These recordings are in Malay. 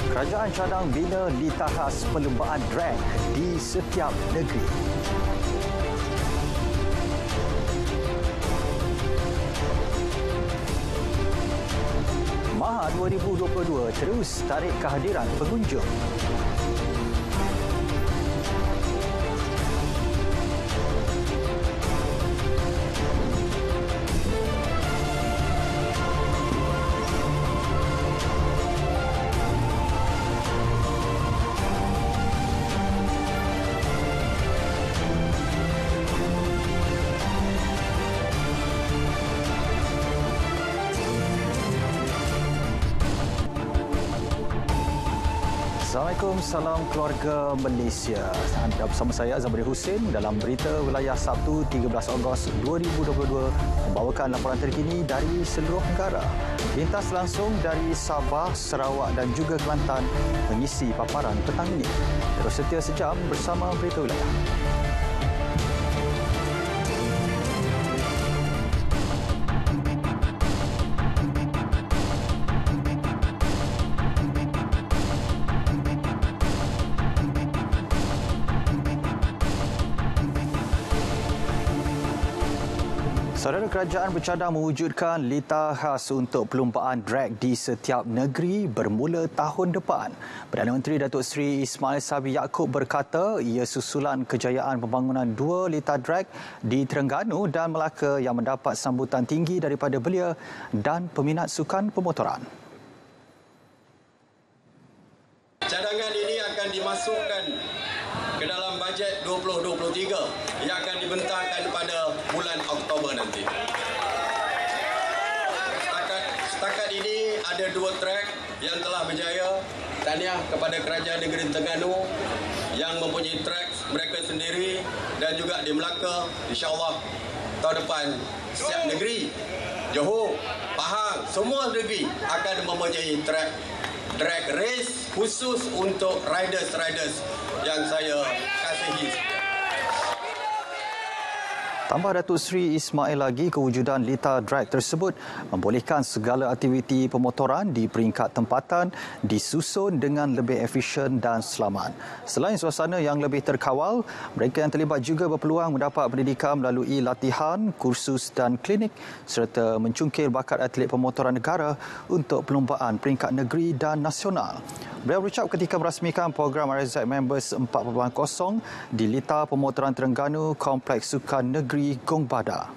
Kerajaan cadang bina lita khas perlumbaan drag di setiap negeri. Maha 2022 terus tarik kehadiran pengunjung. Assalamualaikum, salam keluarga Malaysia. Anda bersama saya Azamri Hussein dalam berita wilayah Sabtu 13 Ogos 2022 membawakan laporan terkini dari seluruh negara. Lintas langsung dari Sabah, Sarawak dan juga Kelantan mengisi paparan petang ini. Terus setia sejam bersama berita wilayah. Saudara, kerajaan bercadang mewujudkan lita khas untuk perlumbaan drag di setiap negeri bermula tahun depan. Perdana Menteri Datuk Seri Ismail Sabri Yaakob berkata ia susulan kejayaan pembangunan 2 lita drag di Terengganu dan Melaka yang mendapat sambutan tinggi daripada belia dan peminat sukan pemotoran. Cadangan ini akan dimasukkan ke dalam bajet 2023 yang akan dibentangkan pada bulan Oktober nanti. Setakat ini ada 2 trek yang telah berjaya. Tahniah kepada Kerajaan Negeri Terengganu yang mempunyai trek mereka sendiri dan juga di Melaka. InsyaAllah tahun depan setiap negeri, Johor, Pahang, semua negeri akan mempunyai trek drag race khusus untuk riders yang saya kasihi. Tambah Datuk Seri Ismail lagi, kewujudan lita drag tersebut membolehkan segala aktiviti pemotoran di peringkat tempatan disusun dengan lebih efisien dan selamat. Selain suasana yang lebih terkawal, mereka yang terlibat juga berpeluang mendapat pendidikan melalui latihan, kursus dan klinik serta mencungkil bakat atlet pemotoran negara untuk perlumbaan peringkat negeri dan nasional. Beliau berucap ketika merasmikan program RZ Members 4.0 di Lita Pemotoran Terengganu, Kompleks Sukan Negeri Gong Bada.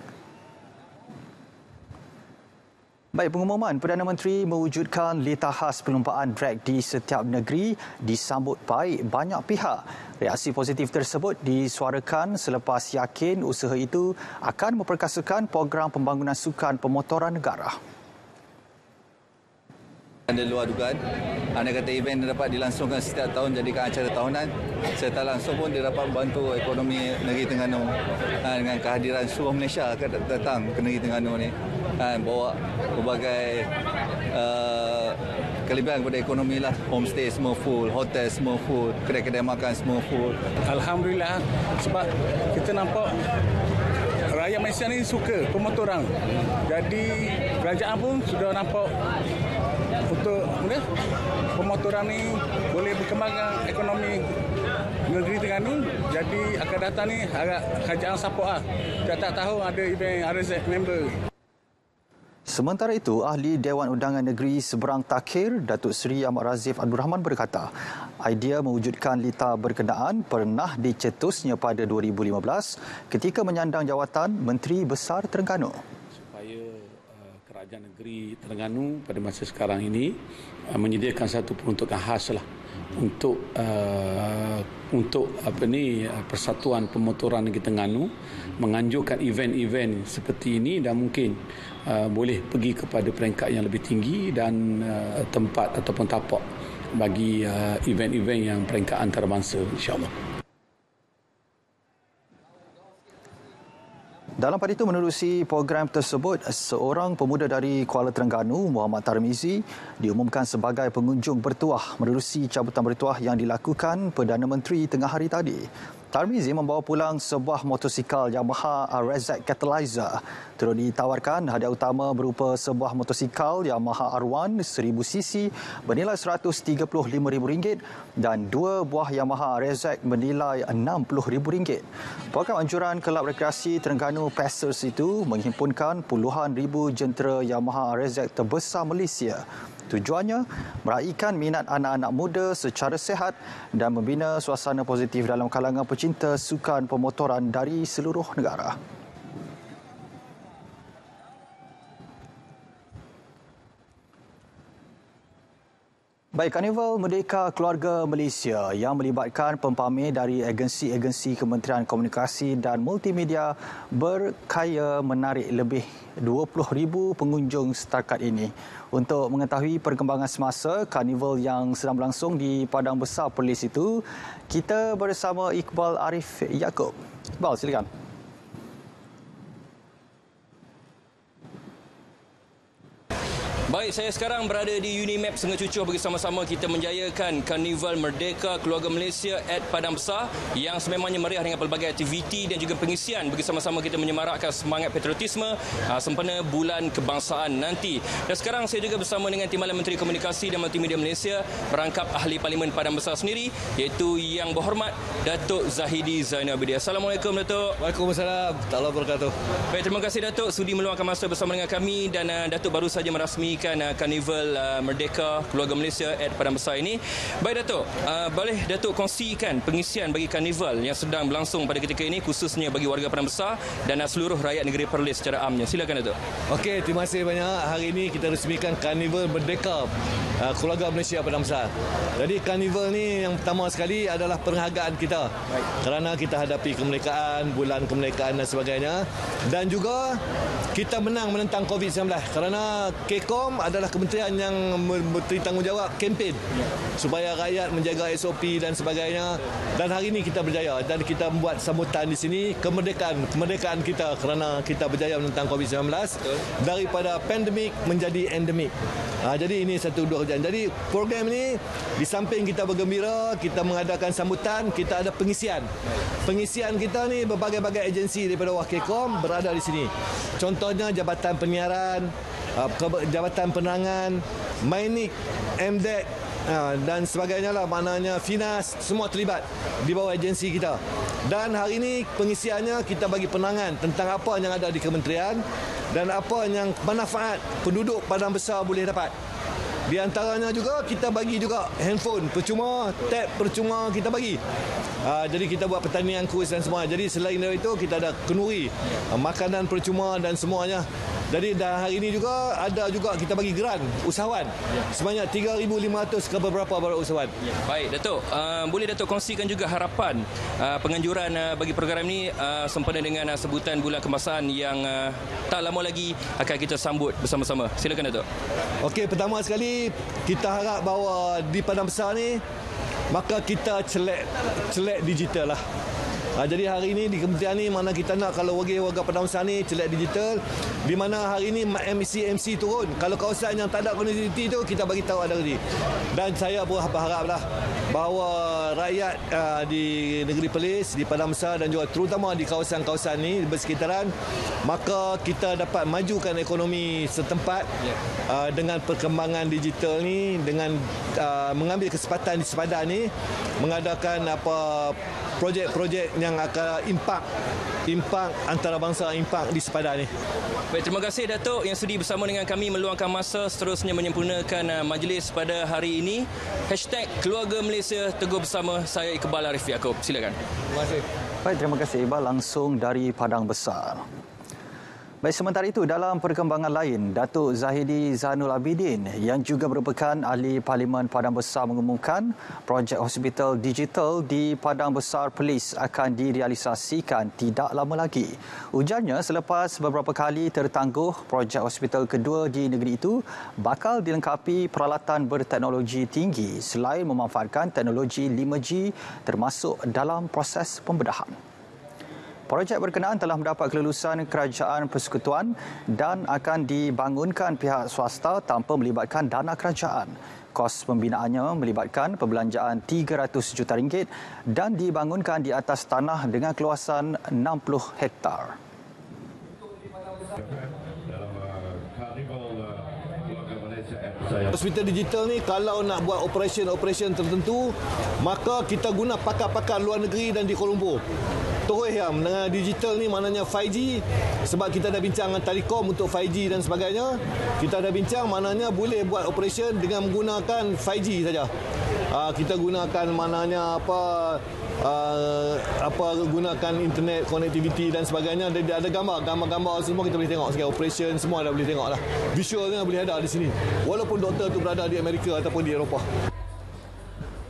Baik, pengumuman Perdana Menteri mewujudkan lita khas perlumbaan drag di setiap negeri disambut baik banyak pihak. Reaksi positif tersebut disuarakan selepas yakin usaha itu akan memperkasakan program pembangunan sukan pemotoran negara. Ada luar dugaan, anda kata event dapat dilangsungkan setiap tahun jadikan acara tahunan. Serta langsung pun dia dapat membantu ekonomi negeri Terengganu dengan kehadiran seluruh Malaysia akan datang ke negeri Terengganu ni, bawa berbagai kelebihan kepada ekonomi lah. Homestay semua full, hotel semua full, kedai-kedai makan semua full. Alhamdulillah, sebab kita nampak rakyat Malaysia ni suka pemotoran. Jadi kerajaan pun sudah nampak untuk pemotoran ni boleh berkembangkan ekonomi negeri Terengganu. Jadi akan datang ni harap kerajaan support lah. Tak tahu ada event RZ member. Sementara itu, Ahli Dewan Undangan Negeri Seberang Takhir, Datuk Seri Ahmad Razif Abdul Rahman berkata, idea mewujudkan lita berkenaan pernah dicetusnya pada 2015 ketika menyandang jawatan Menteri Besar Terengganu. Kerajaan Negeri Terengganu pada masa sekarang ini menyediakan satu peruntukan khas lah untuk Persatuan Pemotoran Negeri Terengganu menganjurkan event-event seperti ini dan mungkin boleh pergi kepada peringkat yang lebih tinggi dan tempat ataupun tapak bagi event-event yang peringkat antarabangsa, insya-Allah. Dalam pada itu, menerusi program tersebut, seorang pemuda dari Kuala Terengganu, Muhammad Tarmizi, diumumkan sebagai pengunjung bertuah menerusi cabutan bertuah yang dilakukan Perdana Menteri tengah hari tadi. Tarmizi membawa pulang sebuah motosikal Yamaha RZ Catalyzer. Turut ditawarkan hadiah utama berupa sebuah motosikal Yamaha R1 1000cc bernilai RM135,000 dan 2 buah Yamaha RZ bernilai RM60,000. Program anjuran Kelab Rekreasi Terengganu Pacers itu menghimpunkan puluhan ribu jentera Yamaha RZ terbesar Malaysia. Tujuannya meraihkan minat anak-anak muda secara sihat dan membina suasana positif dalam kalangan pecinta sukan pemotoran dari seluruh negara. Baik, Karnival Merdeka Keluarga Malaysia yang melibatkan pempamer dari agensi-agensi Kementerian Komunikasi dan Multimedia berkaya menarik lebih 20,000 pengunjung setakat ini. Untuk mengetahui perkembangan semasa Karnival yang sedang berlangsung di Padang Besar Perlis itu, kita bersama Iqbal Arif Yaakob. Iqbal, silakan. Baik, saya sekarang berada di Unimap Sungai Cucuh bersama-sama kita menjayakan Karnival Merdeka Keluarga Malaysia at Padang Besar yang sememangnya meriah dengan pelbagai aktiviti dan juga pengisian bersama-sama kita menyemarakkan semangat patriotisme sempena Bulan Kebangsaan nanti. Dan sekarang saya juga bersama dengan Timbalan Menteri Komunikasi dan Multimedia Malaysia merangkap Ahli Parlimen Padang Besar sendiri iaitu Yang Berhormat Datuk Zahidi Zainal Abidin. Assalamualaikum Datuk. Waalaikumsalam. Allah berkatuh. Baik, terima kasih Datuk sudi meluangkan masa bersama dengan kami dan Datuk baru saja merasmikan Karnival Merdeka Keluarga Malaysia at Padang Besar ini. Baik Datuk, boleh Datuk kongsikan pengisian bagi Karnival yang sedang berlangsung pada ketika ini khususnya bagi warga Padang Besar dan seluruh rakyat negeri Perlis secara amnya. Silakan Datuk. Okey, terima kasih banyak. Hari ini kita resmikan Karnival Merdeka Keluarga Malaysia Padang Besar. Jadi Karnival ni yang pertama sekali adalah penghargaan kita. Baik. Kerana kita hadapi kemerdekaan, bulan kemerdekaan dan sebagainya. Dan juga kita menentang COVID-19 kerana KCOM adalah kementerian yang bertanggungjawab kempen supaya rakyat menjaga SOP dan sebagainya. Dan hari ini kita berjaya dan kita membuat sambutan di sini kemerdekaan kita kerana kita berjaya menentang COVID-19 daripada pandemik menjadi endemik. Jadi ini satu dua kerjaan. Jadi program ini di samping kita bergembira, kita mengadakan sambutan, kita ada pengisian. Pengisian kita ni berbagai-bagai agensi daripada KCOM berada di sini. Contohnya Jabatan Penyiaran, Jabatan Penerangan, Mainik, MDEC dan sebagainya lah, maknanya Finas, semua terlibat di bawah agensi kita. Dan hari ini pengisiannya kita bagi penangan tentang apa yang ada di kementerian dan apa yang manfaat penduduk Padang Besar boleh dapat. Di antaranya juga kita bagi juga handphone percuma, tab percuma kita bagi. Jadi kita buat pertanian kuis dan semua. Jadi selain dari itu kita ada kenduri, makanan percuma dan semuanya. Jadi dan hari ini juga ada juga kita bagi geran usahawan sebanyak 3,500 ke beberapa usahawan. Baik Datuk, boleh Datuk kongsikan juga harapan penganjuran bagi program ini sempena dengan sebutan Bulan Kebangsaan yang tak lama lagi akan kita sambut bersama-sama. Silakan Datuk. Okey, pertama sekali kita harap bahawa di Padang Besar ni maka kita celek digital lah. Jadi hari ini di kementerian ni mana kita nak kalau warga Padang Besar ni celek digital, di mana hari ini MC turun. Kalau kawasan yang tak ada connectivity tu kita bagi tahu ada ni. Dan saya pun berharaplah bahawa rakyat di negeri Perlis, di Padang Besar dan juga terutama di kawasan-kawasan ni bersekitaran, maka kita dapat majukan ekonomi setempat dengan perkembangan digital ni, dengan mengambil kesempatan di sepadan ni mengadakan projek-projek yang akan impak antarabangsa, impak di sepadan ni. Baik, terima kasih Datuk yang sudi bersama dengan kami meluangkan masa seterusnya menyempurnakan majlis pada hari ini. #Keluarga Malaysia Teguh Bersama. Saya Iqbal Arif Yaakob. Silakan. Terima kasih. Baik, terima kasih Iqbal langsung dari Padang Besar. Baik, sementara itu dalam perkembangan lain, Datuk Zahidi Zainal Abidin yang juga merupakan Ahli Parlimen Padang Besar mengumumkan projek hospital digital di Padang Besar Perlis akan direalisasikan tidak lama lagi. Ujarnya selepas beberapa kali tertangguh, projek hospital kedua di negeri itu bakal dilengkapi peralatan berteknologi tinggi selain memanfaatkan teknologi 5G termasuk dalam proses pembedahan. Projek berkenaan telah mendapat kelulusan Kerajaan Persekutuan dan akan dibangunkan pihak swasta tanpa melibatkan dana kerajaan. Kos pembinaannya melibatkan perbelanjaan RM300 juta dan dibangunkan di atas tanah dengan keluasan 60 hektar. Hospital digital ni kalau nak buat operasi tertentu, maka kita guna pakar-pakar luar negeri dan di Kuala Lumpur. Terus yang dengan digital ni maknanya 5G, sebab kita dah bincang dengan Telekom untuk 5G dan sebagainya. Kita dah bincang maknanya boleh buat operasi dengan menggunakan 5G saja. Kita gunakan maknanya gunakan internet connectivity dan sebagainya. Ada gambar semua kita boleh tengok sekali, operation semua dah boleh tengok lah. Visualnya boleh ada di sini. Walaupun doktor tu berada di Amerika ataupun di Eropah.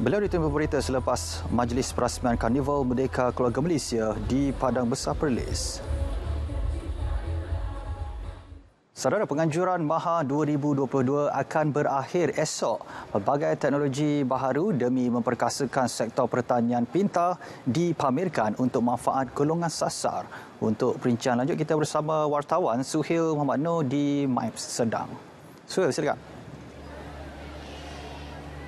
Beliau ditemu berita selepas Majlis Perasmian Karnival Merdeka Keluarga Malaysia di Padang Besar Perlis. Saudara, penganjuran MAHA 2022 akan berakhir esok. Pelbagai teknologi baharu demi memperkasakan sektor pertanian pintar dipamerkan untuk manfaat golongan sasar. Untuk perincian lanjut, kita bersama wartawan Suhail Muhammad Noor di MAIPS Sedang. Suhail, silakan.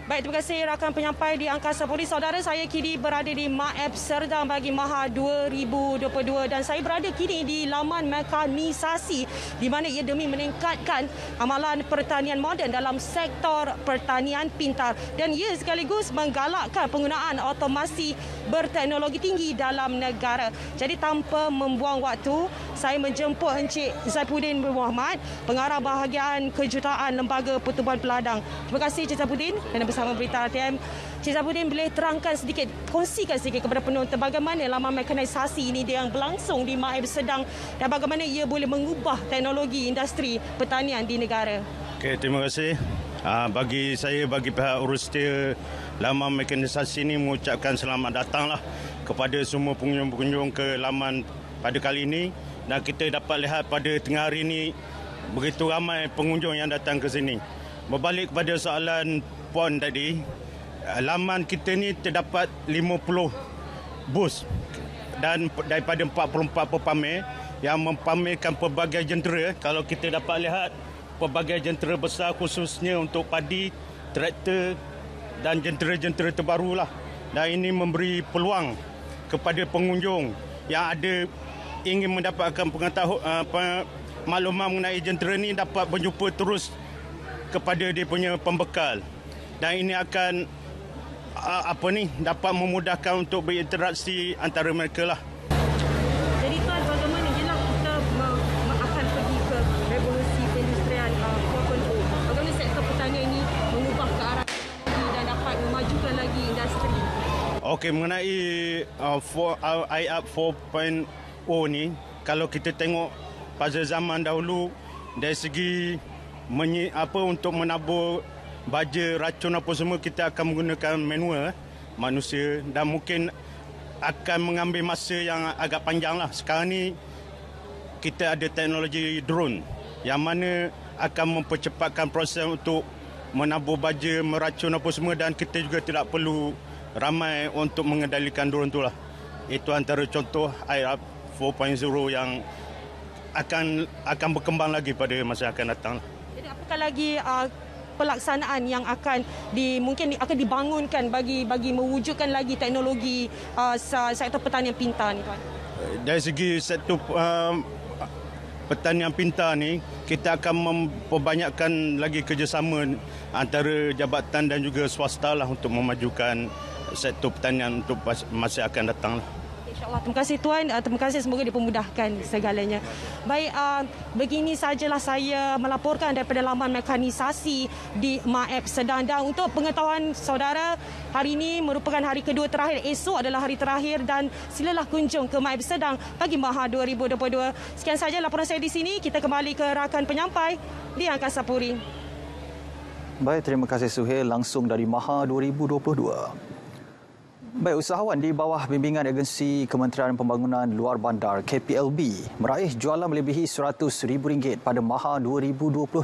Baik, terima kasih rakan penyampai di Angkasa Puri. Saudara, saya kini berada di MAIPS Serdang bagi MAHA 2022 dan saya berada kini di laman mekanisasi di mana ia demi meningkatkan amalan pertanian moden dalam sektor pertanian pintar dan ia sekaligus menggalakkan penggunaan otomasi berteknologi tinggi dalam negara. Jadi tanpa membuang waktu, saya menjemput Encik Saifuddin bin Muhammad, pengarah bahagian kejuruteraan Lembaga Pertubuhan Peladang. Terima kasih Encik Saifuddin kerana bersama Berita RTM. Encik Saifuddin boleh terangkan sedikit, kongsikan sedikit kepada penonton bagaimana laman mekanisasi ini yang berlangsung di MAIPS Sedang dan bagaimana ia boleh mengubah teknologi industri pertanian di negara. Okey, terima kasih. Bagi pihak Urustia laman mekanisasi ini mengucapkan selamat datanglah kepada semua pengunjung-pengunjung ke laman pada kali ini, dan kita dapat lihat pada tengah hari ini begitu ramai pengunjung yang datang ke sini. Berbalik kepada soalan Puan tadi, laman kita ni terdapat 50 booth dan daripada 44 pepamer yang mempamerkan pelbagai jentera. Kalau kita dapat lihat pelbagai jentera besar khususnya untuk padi, traktor dan jentera-jentera terbaru lah. Dan ini memberi peluang kepada pengunjung yang ada ingin mendapatkan maklumat mengenai jentera ni dapat berjumpa terus kepada dia punya pembekal. Dan ini akan dapat memudahkan untuk berinteraksi antara mereka lah. Jadi tuan, bagaimana jelas kita akan pergi ke revolusi perindustrian 4.0. Bagaimana sektor pertanian ini mengubah ke arah dan dapat memajukan lagi industri. Okey, mengenai IAP 4.0 ni, kalau kita tengok pada zaman dahulu dari segi untuk menabur baja, racun apa semua, kita akan menggunakan manual manusia dan mungkin akan mengambil masa yang agak panjang lah. Sekarang ni kita ada teknologi drone yang mana akan mempercepatkan proses untuk menabur baja, meracun apa semua, dan kita juga tidak perlu ramai untuk mengendalikan drone tu lah. Itu antara contoh IAP 4.0 yang akan berkembang lagi pada masa akan datang. Jadi apakah lagi pelaksanaan yang mungkin akan dibangunkan bagi mewujudkan lagi teknologi sektor pertanian pintar ni, tuan? Dari segi sektor pertanian pintar ni, kita akan memperbanyakkan lagi kerjasama antara jabatan dan juga swasta lah untuk memajukan sektor pertanian untuk masa akan datang lah. InsyaAllah. Terima kasih tuan. Terima kasih, semoga dipermudahkan segalanya. Baik, begini sajalah saya melaporkan daripada laman mekanisasi di MAIPS Sedang. Dan untuk pengetahuan saudara, hari ini merupakan hari kedua terakhir. Esok adalah hari terakhir dan silalah kunjung ke MAIPS Sedang bagi MAHA 2022. Sekian saja laporan saya di sini. Kita kembali ke rakan penyampai di Angkasa Puri. Baik, terima kasih Suhail langsung dari MAHA 2022. Baik, usahawan di bawah bimbingan agensi Kementerian Pembangunan Luar Bandar KPLB meraih jualan melebihi RM100,000 pada MAHA 2022.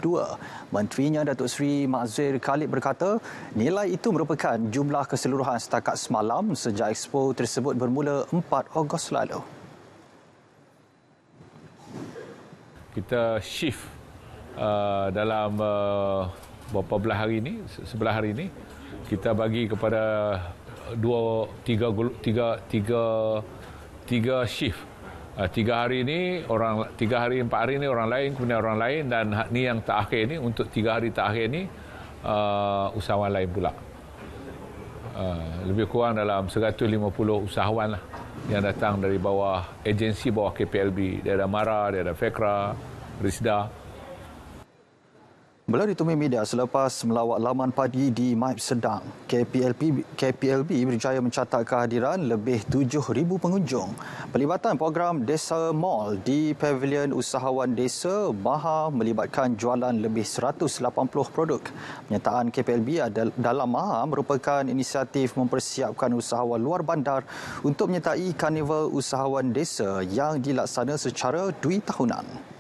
Menterinya Datuk Seri Mazir Khalid berkata, nilai itu merupakan jumlah keseluruhan setakat semalam sejak expo tersebut bermula 4 Ogos lalu. Kita shift dalam beberapa sebelah hari ini kita bagi kepada tiga shift. 3 hari ini 4 hari ini orang lain, kemudian orang lain, dan ni yang terakhir ni untuk 3 hari terakhir ni usahawan lain pula. Lebih kurang dalam 150 usahawan lah yang datang dari bawah agensi bawah KPLB, daerah Mara, daerah Fekra, Risda. Beliau ditemui media selepas melawat laman padi di Maib Sedang. KPLB berjaya mencatat kehadiran lebih 7,000 pengunjung. Pelibatan program Desa Mall di Pavilion Usahawan Desa Maha melibatkan jualan lebih 180 produk. Penyertaan KPLB dalam Maha merupakan inisiatif mempersiapkan usahawan luar bandar untuk menyertai Karnival Usahawan Desa yang dilaksana secara 2 tahunan.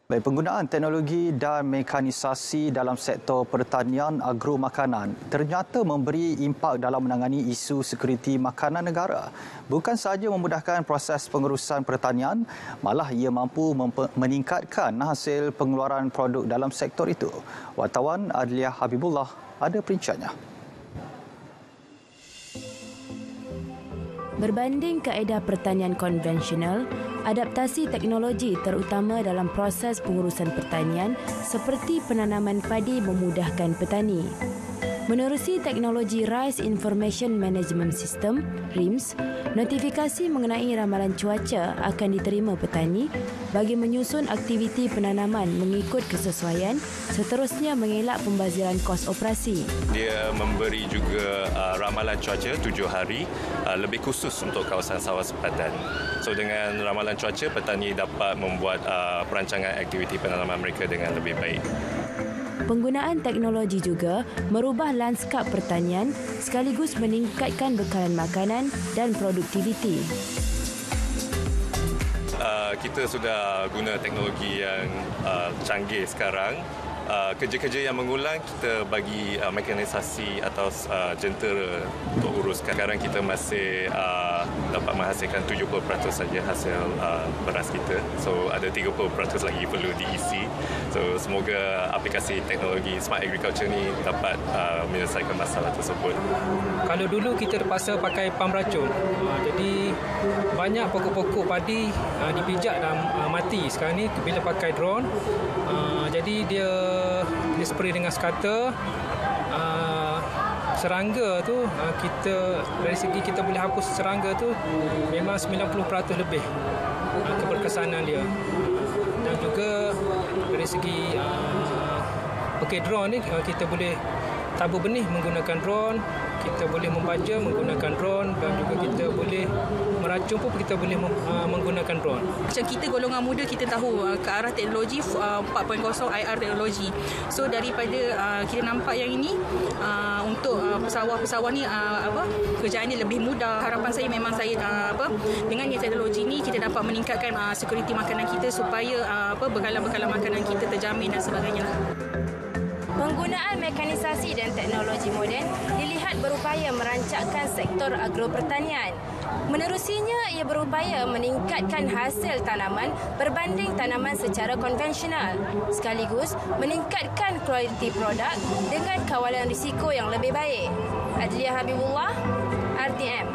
Baik, penggunaan teknologi dan mekanisasi dalam sektor pertanian agro makanan ternyata memberi impak dalam menangani isu sekuriti makanan negara. Bukan sahaja memudahkan proses pengurusan pertanian, malah ia mampu meningkatkan hasil pengeluaran produk dalam sektor itu. Wartawan Adliah Habibullah ada perinciannya. Berbanding kaedah pertanian konvensional, adaptasi teknologi terutama dalam proses pengurusan pertanian seperti penanaman padi memudahkan petani. Menerusi teknologi Rice Information Management System, RIMS, notifikasi mengenai ramalan cuaca akan diterima petani bagi menyusun aktiviti penanaman mengikut kesesuaian, seterusnya mengelak pembaziran kos operasi. Dia memberi juga ramalan cuaca 7 hari lebih khusus untuk kawasan sawah sepadan. So dengan ramalan cuaca, petani dapat membuat perancangan aktiviti penanaman mereka dengan lebih baik. Penggunaan teknologi juga merubah lanskap pertanian sekaligus meningkatkan bekalan makanan dan produktiviti. Kita sudah guna teknologi yang canggih sekarang. Kerja-kerja yang mengulang kita bagi mekanisasi atau jentera untuk uruskan. Sekarang kita masih dapat menghasilkan 70% saja hasil beras kita. So ada 30% lagi perlu diisi. So semoga aplikasi teknologi Smart Agriculture ni dapat menyelesaikan masalah tersebut. Kalau dulu kita terpaksa pakai pam racun. Jadi banyak pokok-pokok padi dipijak dan mati. Sekarang ni bila pakai drone, jadi dia spray dengan sekata. Serangga tu kita dari segi kita boleh hapus serangga tu memang 90% lebih keberkesanan dia. Dan juga dari segi pakai drone ni kita boleh tabur benih menggunakan drone, kita boleh membaca menggunakan drone, dan juga kita boleh meracun pun kita boleh menggunakan drone. Macam kita golongan muda, kita tahu ke arah teknologi 4.0 IR teknologi. So daripada kita nampak yang ini untuk pesawah-pesawah ni kerjaan dia lebih mudah. Harapan saya memang dengan teknologi ni kita dapat meningkatkan sekuriti makanan kita supaya bekalan-bekalan makanan kita terjamin dan sebagainya. Penggunaan mekanisasi dan teknologi moden dilihat berupaya merancakkan sektor agropertanian. Menerusinya, ia berupaya meningkatkan hasil tanaman berbanding tanaman secara konvensional, sekaligus meningkatkan kualiti produk dengan kawalan risiko yang lebih baik. Adliah Habibullah, RTM.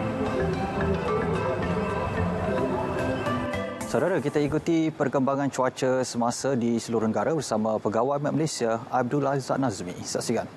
Saudara, kita ikuti perkembangan cuaca semasa di seluruh negara bersama Pegawai Met Malaysia Abdul Azzad Nazmi. Saksikan.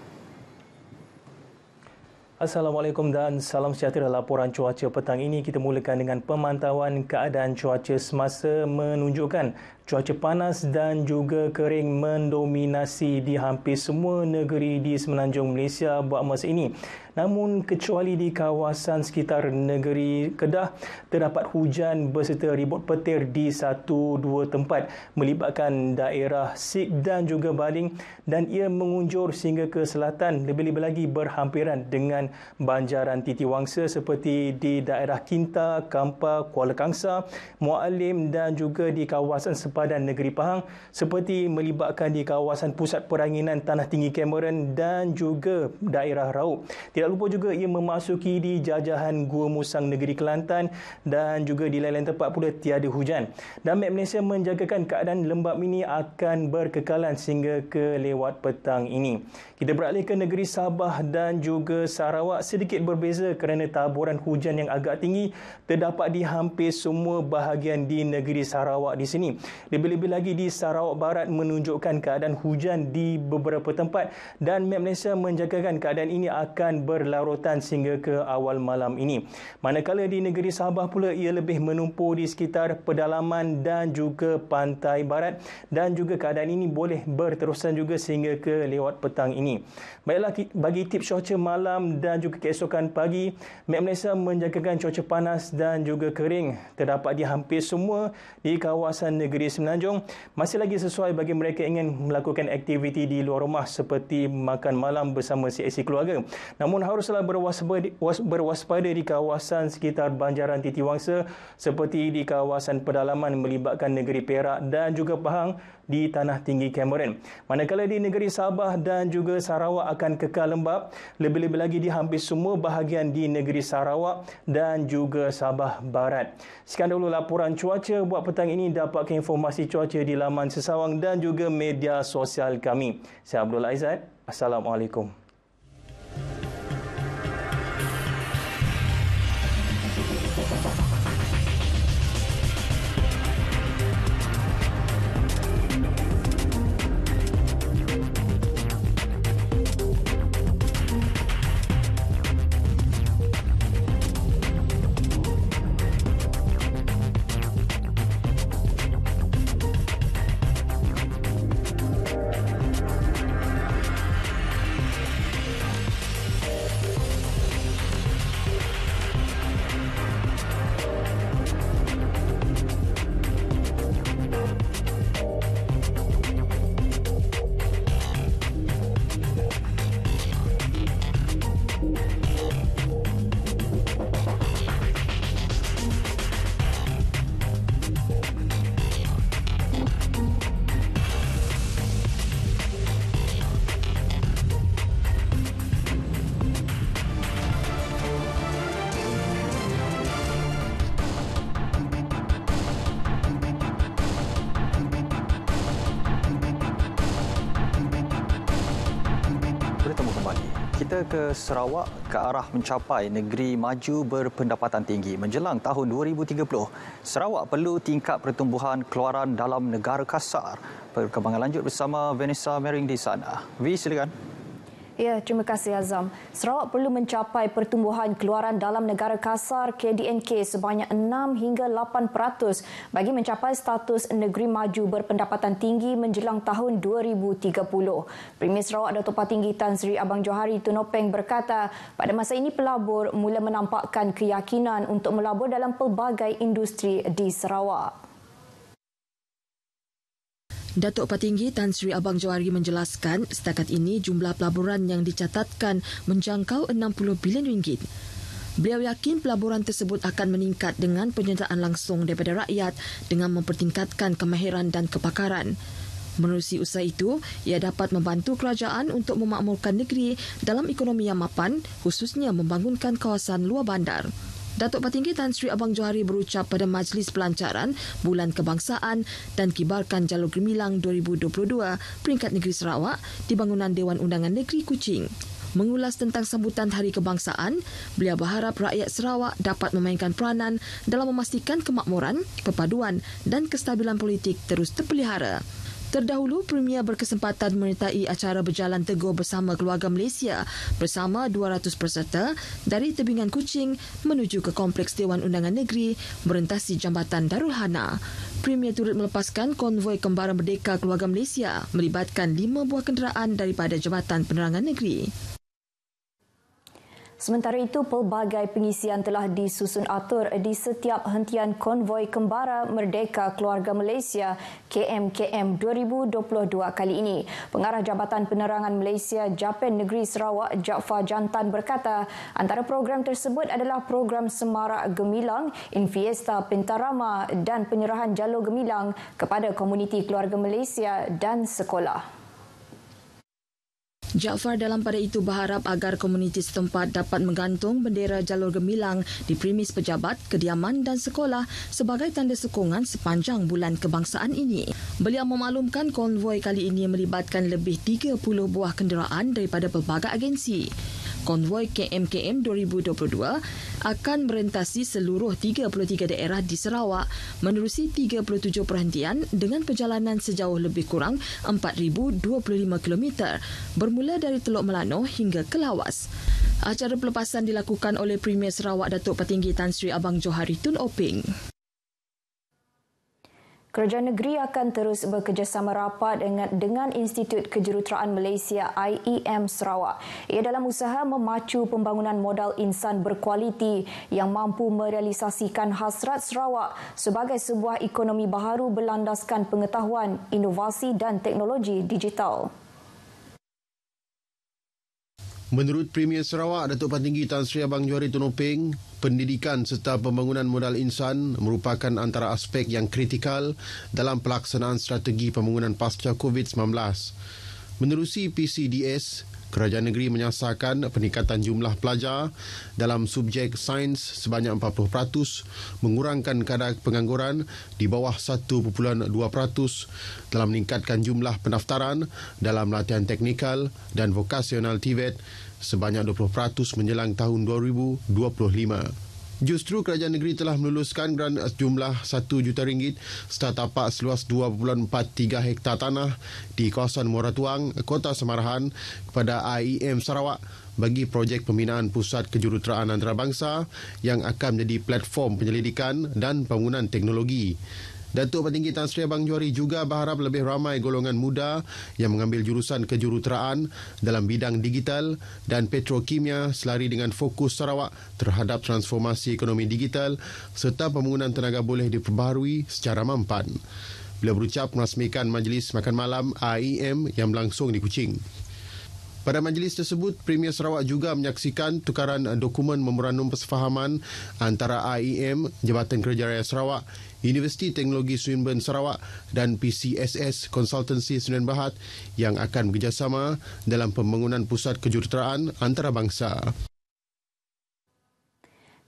Assalamualaikum dan salam sejahtera. Laporan cuaca petang ini kita mulakan dengan pemantauan keadaan cuaca semasa menunjukkan cuaca panas dan juga kering mendominasi di hampir semua negeri di semenanjung Malaysia buat masa ini. Namun kecuali di kawasan sekitar negeri Kedah, terdapat hujan berserta ribut petir di 1-2 tempat melibatkan daerah Sik dan juga Baling, dan ia mengunjur sehingga ke selatan, lebih-lebih lagi berhampiran dengan banjaran titiwangsa seperti di daerah Kinta, Kampar, Kuala Kangsar, Mualim dan juga di kawasan sepadan sempadan negeri Pahang seperti melibatkan di kawasan pusat peranginan Tanah Tinggi Cameron dan juga daerah Raub. Tidak lupa juga ia memasuki di jajahan Gua Musang negeri Kelantan dan juga di lain-lain tempat pula tiada hujan. Dan Met Malaysia menjagakan keadaan lembap ini akan berkekalan sehingga ke lewat petang ini. Kita beralih ke negeri Sabah dan juga Sarawak, sedikit berbeza kerana taburan hujan yang agak tinggi terdapat di hampir semua bahagian di negeri Sarawak di sini. Lebih-lebih lagi di Sarawak Barat menunjukkan keadaan hujan di beberapa tempat dan Met Malaysia menjagakan keadaan ini akan berlarutan sehingga ke awal malam ini. Manakala di negeri Sabah pula ia lebih menumpur di sekitar pedalaman dan juga pantai barat dan juga keadaan ini boleh berterusan juga sehingga ke lewat petang ini. Baiklah, bagi tips cuaca malam dan juga keesokan pagi, Met Malaysia menjagakan cuaca panas dan juga kering terdapat di hampir semua di kawasan negeri Semenanjung. Masih lagi sesuai bagi mereka yang ingin melakukan aktiviti di luar rumah seperti makan malam bersama si keluarga. Namun haruslah berwaspada di kawasan sekitar Banjaran Titiwangsa seperti di kawasan pedalaman melibatkan negeri Perak dan juga Pahang di Tanah Tinggi Cameron. Manakala di negeri Sabah dan juga Sarawak akan kekal lembap, lebih-lebih lagi di hampir semua bahagian di negeri Sarawak dan juga Sabah Barat. Sekian dahulu laporan cuaca buat petang ini. Dapatkan informasi cuaca di laman Sesawang dan juga media sosial kami. Saya Abdul Aizat. Assalamualaikum. Kita ke Sarawak ke arah mencapai negeri maju berpendapatan tinggi. Menjelang tahun 2030, Sarawak perlu tingkat pertumbuhan keluaran dalam negara kasar. Perkembangan lanjut bersama Vanessa Mering di sana. V, silakan. Ya, terima kasih Azam. Sarawak perlu mencapai pertumbuhan keluaran dalam negara kasar KDNK sebanyak 6 hingga 8% bagi mencapai status negeri maju berpendapatan tinggi menjelang tahun 2030. Premier Sarawak Datuk Patinggi Tan Sri Abang Johari Tunopeng berkata, pada masa ini pelabur mula menampakkan keyakinan untuk melabur dalam pelbagai industri di Sarawak. Datuk Patinggi Tan Sri Abang Johari menjelaskan setakat ini jumlah pelaburan yang dicatatkan menjangkau 60 bilion ringgit. Beliau yakin pelaburan tersebut akan meningkat dengan penyertaan langsung daripada rakyat dengan mempertingkatkan kemahiran dan kepakaran. Menerusi usaha itu, ia dapat membantu kerajaan untuk memakmurkan negeri dalam ekonomi yang mapan, khususnya membangunkan kawasan luar bandar. Datuk Patinggi Tan Sri Abang Johari berucap pada Majlis Pelancaran Bulan Kebangsaan dan Kibarkan Jalur Gemilang 2022 peringkat negeri Sarawak di bangunan Dewan Undangan Negeri Kuching. Mengulas tentang sambutan Hari Kebangsaan, beliau berharap rakyat Sarawak dapat memainkan peranan dalam memastikan kemakmuran, perpaduan dan kestabilan politik terus terpelihara. Terdahulu, Premier berkesempatan menyertai acara berjalan teguh bersama keluarga Malaysia bersama 200 peserta dari tebingan Kuching menuju ke Kompleks Dewan Undangan Negeri merentasi Jambatan Darul Hana. Premier turut melepaskan konvoi Kembara Merdeka Keluarga Malaysia melibatkan 5 buah kenderaan daripada Jabatan Penerangan Negeri. Sementara itu, pelbagai pengisian telah disusun atur di setiap hentian konvoi kembara Merdeka Keluarga Malaysia KMKM 2022 kali ini. Pengarah Jabatan Penerangan Malaysia Japan Negeri Sarawak Jaafar Jantan berkata, antara program tersebut adalah program Semarak Gemilang, Infiesta Pentarama dan penyerahan jalur gemilang kepada komuniti keluarga Malaysia dan sekolah. Jaafar dalam pada itu berharap agar komuniti setempat dapat menggantung bendera jalur gemilang di premis pejabat, kediaman dan sekolah sebagai tanda sokongan sepanjang bulan kebangsaan ini. Beliau memaklumkan konvoi kali ini melibatkan lebih 30 buah kenderaan daripada pelbagai agensi. Konvoi KMKM 2022 akan merentasi seluruh 33 daerah di Sarawak menerusi 37 perhentian dengan perjalanan sejauh lebih kurang 4,025 km bermula dari Teluk Melano hingga ke Lawas. Acara pelepasan dilakukan oleh Premier Sarawak Datuk Petinggi Tan Sri Abang Johari Tun Oping. Kerajaan negeri akan terus bekerjasama rapat dengan Institut Kejuruteraan Malaysia IEM Sarawak. Ia dalam usaha memacu pembangunan modal insan berkualiti yang mampu merealisasikan hasrat Sarawak sebagai sebuah ekonomi baharu berlandaskan pengetahuan, inovasi dan teknologi digital. Menurut Premier Sarawak, Datuk Petinggi Tan Sri Abang Johari Tun Oping, pendidikan serta pembangunan modal insan merupakan antara aspek yang kritikal dalam pelaksanaan strategi pembangunan pasca COVID-19. Menerusi PCDS, Kerajaan negeri menyasarkan peningkatan jumlah pelajar dalam subjek sains sebanyak 40%, mengurangkan kadar pengangguran di bawah 1.2% dalam meningkatkan jumlah pendaftaran dalam latihan teknikal dan vokasional TVET sebanyak 20% menjelang tahun 2025. Justru kerajaan negeri telah meluluskan geran jumlah RM1 juta serta tapak seluas 2.43 hektar tanah di kawasan Muara Tuang, Kota Semarahan kepada IEM Sarawak bagi projek pembinaan pusat kejuruteraan antarabangsa yang akan menjadi platform penyelidikan dan pembangunan teknologi. Datuk Petinggi Tan Sri Abang Johari juga berharap lebih ramai golongan muda yang mengambil jurusan kejuruteraan dalam bidang digital dan petrokimia selari dengan fokus Sarawak terhadap transformasi ekonomi digital serta pembangunan tenaga boleh diperbaharui secara mampan. Beliau berucap merasmikan majlis makan malam IEM yang berlangsung di Kuching. Pada majlis tersebut, Premier Sarawak juga menyaksikan tukaran dokumen memorandum persefahaman antara IEM, Jabatan Kerja Raya Sarawak, Universiti Teknologi Swinburne Sarawak dan PCSS Consultancy Sdn Bhd yang akan bekerjasama dalam pembangunan pusat kejuruteraan antarabangsa.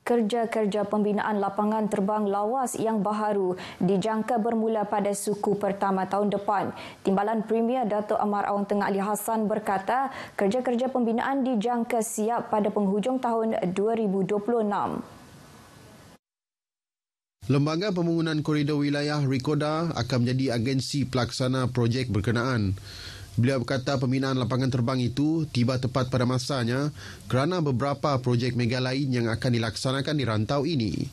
Kerja-kerja pembinaan lapangan terbang lawas yang baharu dijangka bermula pada suku pertama tahun depan. Timbalan Premier Datuk Amar Awang Tengah Ali Hassan berkata, kerja-kerja pembinaan dijangka siap pada penghujung tahun 2026. Lembaga Pembangunan Koridor Wilayah Rikoda akan menjadi agensi pelaksana projek berkenaan. Beliau berkata pembinaan lapangan terbang itu tiba tepat pada masanya kerana beberapa projek mega lain yang akan dilaksanakan di rantau ini.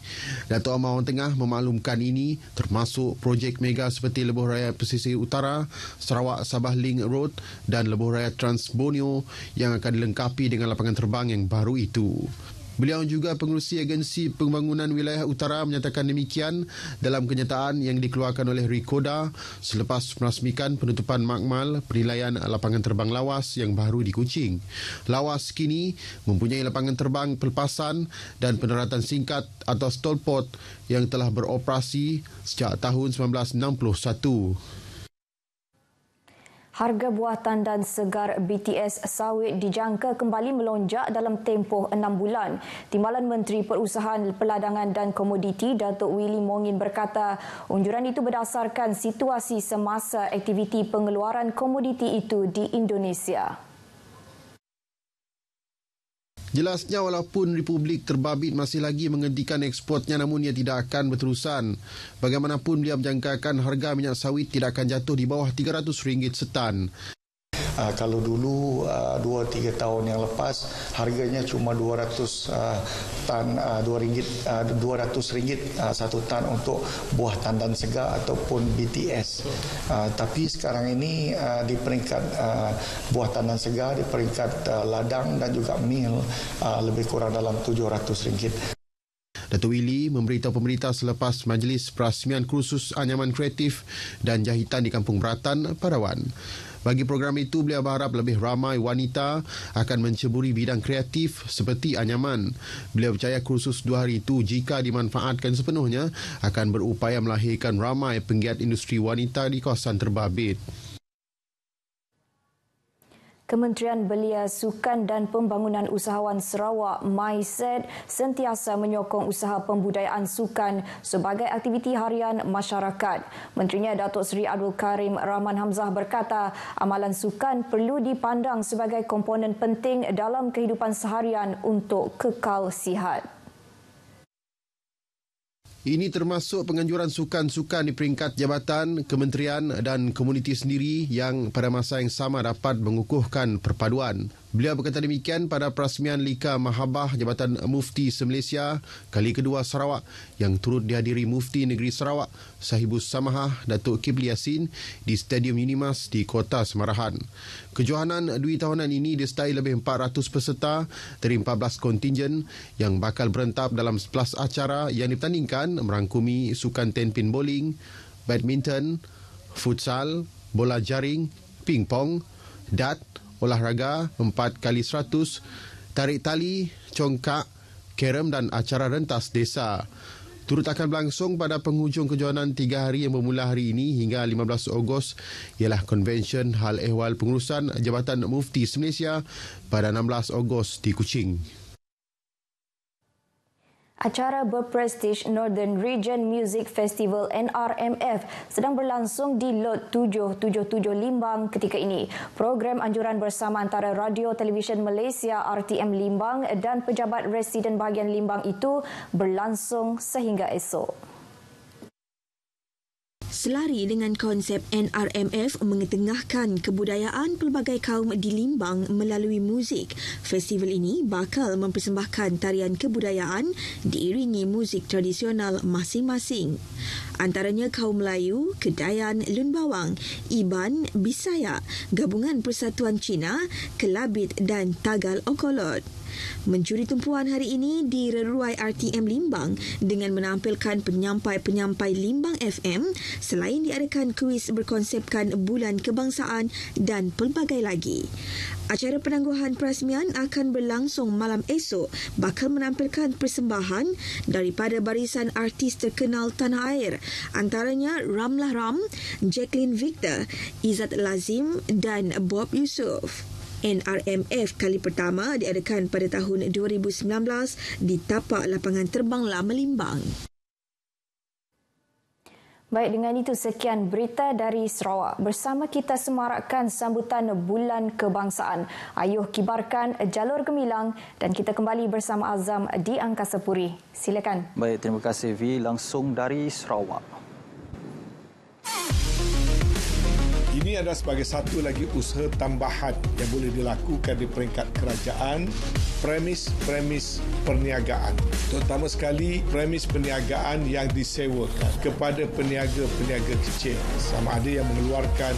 Datuk Amar Awang Tengah memaklumkan ini termasuk projek mega seperti Lebuh Raya Pesisir Utara, Sarawak Sabah Link Road dan Lebuh Raya Trans Borneo yang akan dilengkapi dengan lapangan terbang yang baru itu. Beliau juga pengerusi agensi pembangunan wilayah utara menyatakan demikian dalam kenyataan yang dikeluarkan oleh Rikoda selepas merasmikan penutupan makmal penilaian lapangan terbang lawas yang baru di Kuching. Lawas kini mempunyai lapangan terbang pelepasan dan peneratan singkat atau stolpot yang telah beroperasi sejak tahun 1961. Harga buah tandan segar BTS sawit dijangka kembali melonjak dalam tempoh 6 bulan. Timbalan Menteri Perusahaan Peladangan dan Komoditi Datuk Willy Mongin berkata, unjuran itu berdasarkan situasi semasa aktiviti pengeluaran komoditi itu di Indonesia. Jelasnya walaupun Republik Terbabit masih lagi menghentikan ekspornya namun ia tidak akan berterusan. Bagaimanapun beliau menjangkakan harga minyak sawit tidak akan jatuh di bawah RM300 setan. Kalau dulu 2-3 tahun yang lepas harganya cuma 200 ringgit satu tan untuk buah tandan segar ataupun BTS. Tapi sekarang ini di peringkat buah tandan segar, di peringkat ladang dan juga mil lebih kurang dalam 700 ringgit. Datuk Willy memberitahu pemerintah selepas majlis perasmian kursus anyaman kreatif dan jahitan di Kampung Beratan, Padawan. Bagi program itu, beliau berharap lebih ramai wanita akan menceburi bidang kreatif seperti anyaman. Beliau percaya kursus 2 hari itu jika dimanfaatkan sepenuhnya akan berupaya melahirkan ramai penggiat industri wanita di kawasan terbabit. Kementerian Belia, Sukan dan Pembangunan Usahawan Sarawak (MySED) sentiasa menyokong usaha pembudayaan sukan sebagai aktiviti harian masyarakat. Menterinya Datuk Seri Abdul Karim Rahman Hamzah berkata, amalan sukan perlu dipandang sebagai komponen penting dalam kehidupan seharian untuk kekal sihat. Ini termasuk penganjuran sukan-sukan di peringkat jabatan, kementerian dan komuniti sendiri yang pada masa yang sama dapat mengukuhkan perpaduan. Beliau berkata demikian pada perasmian Lika Mahabah Jabatan Mufti se-Malaysia kali kedua Sarawak yang turut dihadiri Mufti Negeri Sarawak Sahibus Samahah Datuk Kipli Yassin di Stadium Unimas di Kota Semarahan. Kejohanan dui tahunan ini disertai lebih 400 peserta dari 14 kontingen yang bakal berentap dalam 11 acara yang dipertandingkan merangkumi sukan tenpin bowling, badminton, futsal, bola jaring, pingpong, dart, olahraga 4x100, tarik tali, congkak, kerem dan acara rentas desa. Turut akan berlangsung pada penghujung kejohanan 3 hari yang bermula hari ini hingga 15 Ogos ialah Konvensyen Hal Ehwal Pengurusan Jabatan Mufti se-Malaysia pada 16 Ogos di Kuching. Acara berprestij Northern Region Music Festival NRMF sedang berlangsung di Lot 777 Limbang ketika ini. Program anjuran bersama antara Radio Televisyen Malaysia RTM Limbang dan pejabat residen bahagian Limbang itu berlangsung sehingga esok. Selari dengan konsep NRMF mengetengahkan kebudayaan pelbagai kaum di Limbang melalui muzik, festival ini bakal mempersembahkan tarian kebudayaan diiringi muzik tradisional masing-masing. Antaranya kaum Melayu, Kedayan, Lun Bawang, Iban, Bisaya, Gabungan Persatuan Cina, Kelabit dan Tagal Okolot. Mencuri tumpuan hari ini di Reruai RTM Limbang dengan menampilkan penyampai-penyampai Limbang FM selain diadakan kuis berkonsepkan Bulan Kebangsaan dan pelbagai lagi. Acara penangguhan perasmian akan berlangsung malam esok bakal menampilkan persembahan daripada barisan artis terkenal tanah air antaranya Ramlah Ram, Jacqueline Victor, Izzat Lazim dan Bob Yusof. NRMF kali pertama diadakan pada tahun 2019 di tapak lapangan terbang Lama Limbang. Baik, dengan itu sekian berita dari Sarawak. Bersama kita semarakkan sambutan Bulan Kebangsaan. Ayuh kibarkan jalur gemilang dan kita kembali bersama Azam di Angkasa Puri. Silakan. Baik, terima kasih Vi langsung dari Sarawak. Ini adalah sebagai satu lagi usaha tambahan yang boleh dilakukan di peringkat kerajaan, premis perniagaan. Terutama sekali premis perniagaan yang disewakan kepada peniaga-peniaga kecil. Sama ada yang mengeluarkan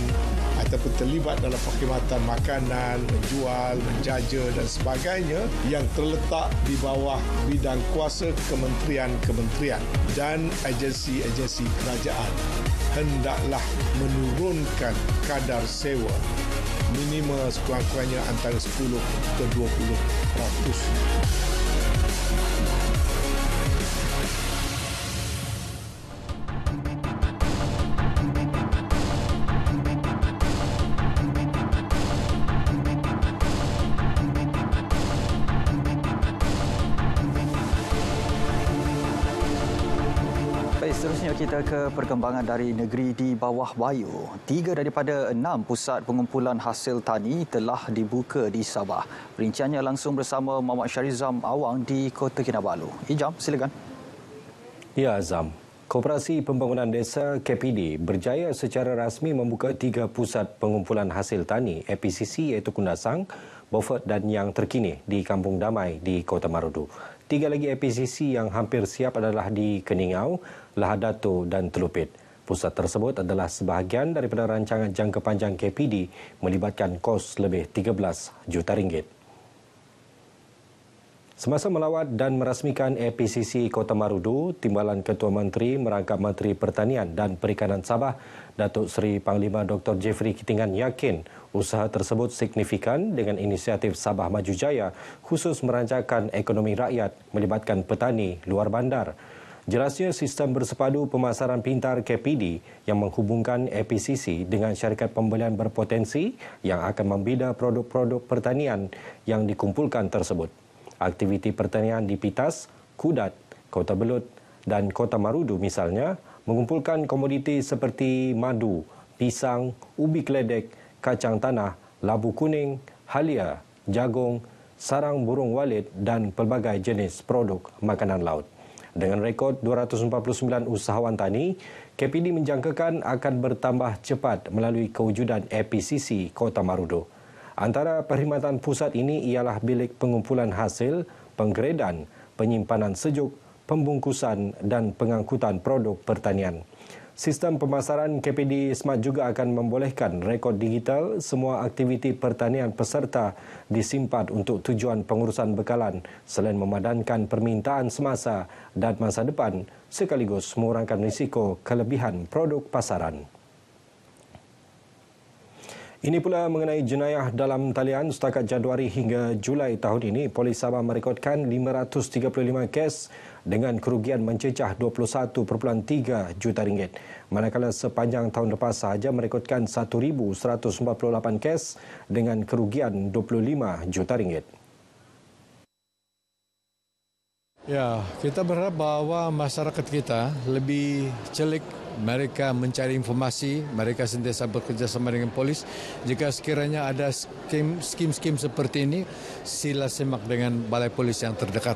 ataupun terlibat dalam perkhidmatan makanan, menjual, menjaja dan sebagainya yang terletak di bawah bidang kuasa kementerian-kementerian dan agensi-agensi kerajaan. Hendaklah menurunkan kadar sewa minimal sekurang-kurangnya antara 10 ke 20%. Seterusnya kita ke perkembangan dari negeri di bawah Bayu. 3 daripada 6 pusat pengumpulan hasil tani telah dibuka di Sabah. Perinciannya langsung bersama Muhammad Syarizam Awang di Kota Kinabalu. Ijam, silakan. Ya, Azam. Koperasi Pembangunan Desa KPD berjaya secara rasmi membuka 3 pusat pengumpulan hasil tani APCC iaitu Kundasang, Beaufort dan yang terkini di Kampung Damai di Kota Marudu. 3 lagi APCC yang hampir siap adalah di Keningau, Lahad Datu dan Telupit. Pusat tersebut adalah sebahagian daripada rancangan jangka panjang KPD melibatkan kos lebih 13 juta ringgit. Semasa melawat dan merasmikan APCC Kota Marudu, Timbalan Ketua Menteri merangkap Menteri Pertanian dan Perikanan Sabah, Datuk Seri Panglima Dr. Jeffrey Kitingan yakin usaha tersebut signifikan dengan inisiatif Sabah Maju Jaya khusus merancakan ekonomi rakyat melibatkan petani luar bandar. Jelasnya sistem bersepadu pemasaran pintar KPD yang menghubungkan APCC dengan syarikat pembelian berpotensi yang akan membina produk-produk pertanian yang dikumpulkan tersebut. Aktiviti pertanian di Pitas, Kudat, Kota Belud dan Kota Marudu misalnya mengumpulkan komoditi seperti madu, pisang, ubi keledek, kacang tanah, labu kuning, halia, jagung, sarang burung walit dan pelbagai jenis produk makanan laut. Dengan rekod 249 usahawan tani, KPD menjangkakan akan bertambah cepat melalui kewujudan APCC Kota Marudu. Antara perkhidmatan pusat ini ialah bilik pengumpulan hasil, penggeredan, penyimpanan sejuk, pembungkusan dan pengangkutan produk pertanian. Sistem pemasaran KPD Smart juga akan membolehkan rekod digital semua aktiviti pertanian peserta disimpan untuk tujuan pengurusan bekalan selain memadankan permintaan semasa dan masa depan sekaligus mengurangkan risiko kelebihan produk pasaran. Ini pula mengenai jenayah dalam talian setakat Januari hingga Julai tahun ini, Polis Sabah merekodkan 535 kes dengan kerugian mencecah 21.3 juta ringgit. Manakala sepanjang tahun lepas sahaja merekodkan 1,148 kes dengan kerugian 25 juta ringgit. Ya, kita berharap bahawa masyarakat kita lebih celik mereka mencari informasi, mereka sentiasa bekerjasama dengan polis. Jika sekiranya ada skim-skim seperti ini, sila semak dengan balai polis yang terdekat.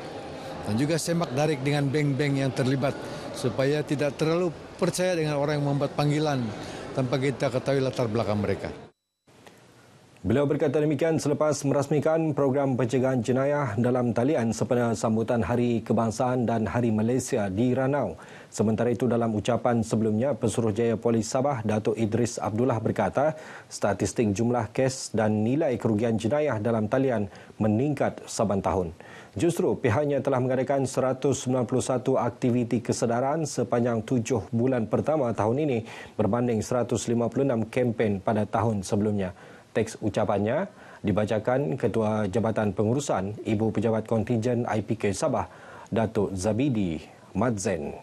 Dan juga semak darik dengan bank-bank yang terlibat supaya tidak terlalu percaya dengan orang yang membuat panggilan tanpa kita ketahui latar belakang mereka. Beliau berkata demikian selepas merasmikan program pencegahan jenayah dalam talian sempena sambutan Hari Kebangsaan dan Hari Malaysia di Ranau. Sementara itu dalam ucapan sebelumnya, Pesuruhjaya Polis Sabah Datuk Idris Abdullah berkata statistik jumlah kes dan nilai kerugian jenayah dalam talian meningkat saban tahun. Justru pihaknya telah mengadakan 191 aktiviti kesedaran sepanjang 7 bulan pertama tahun ini berbanding 156 kempen pada tahun sebelumnya. Teks ucapannya dibacakan Ketua Jabatan Pengurusan Ibu Pejabat Kontingen IPK Sabah, Datuk Zabidi Madzen.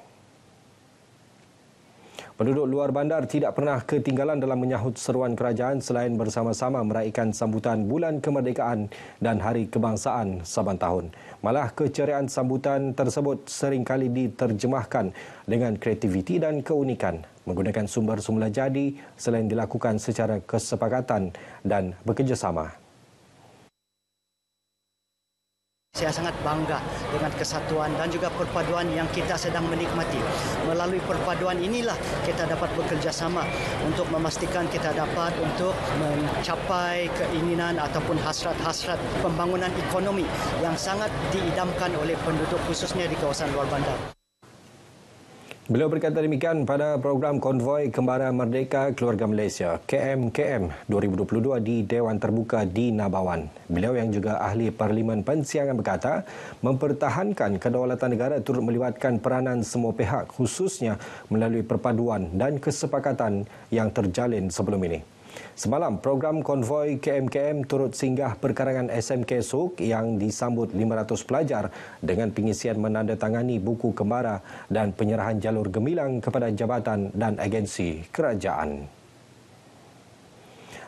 Penduduk luar bandar tidak pernah ketinggalan dalam menyahut seruan kerajaan selain bersama-sama meraihkan sambutan Bulan Kemerdekaan dan Hari Kebangsaan saban tahun. Malah keceriaan sambutan tersebut seringkali diterjemahkan dengan kreativiti dan keunikan menggunakan sumber semula jadi selain dilakukan secara kesepakatan dan bekerjasama. Saya sangat bangga dengan kesatuan dan juga perpaduan yang kita sedang menikmati. Melalui perpaduan inilah kita dapat bekerjasama untuk memastikan kita dapat untuk mencapai keinginan ataupun hasrat-hasrat pembangunan ekonomi yang sangat diidamkan oleh penduduk khususnya di kawasan luar bandar. Beliau berkata demikian pada program Konvoi Kembara Merdeka Keluarga Malaysia KMKM 2022 di Dewan Terbuka di Nabawan. Beliau yang juga ahli Parlimen Pensiangan berkata mempertahankan kedaulatan negara turut melibatkan peranan semua pihak khususnya melalui perpaduan dan kesepakatan yang terjalin sebelum ini. Semalam, program Konvoi KMKM turut singgah perkarangan SMK SUK yang disambut 500 pelajar dengan pengisian menandatangani buku kembara dan penyerahan jalur gemilang kepada jabatan dan agensi kerajaan.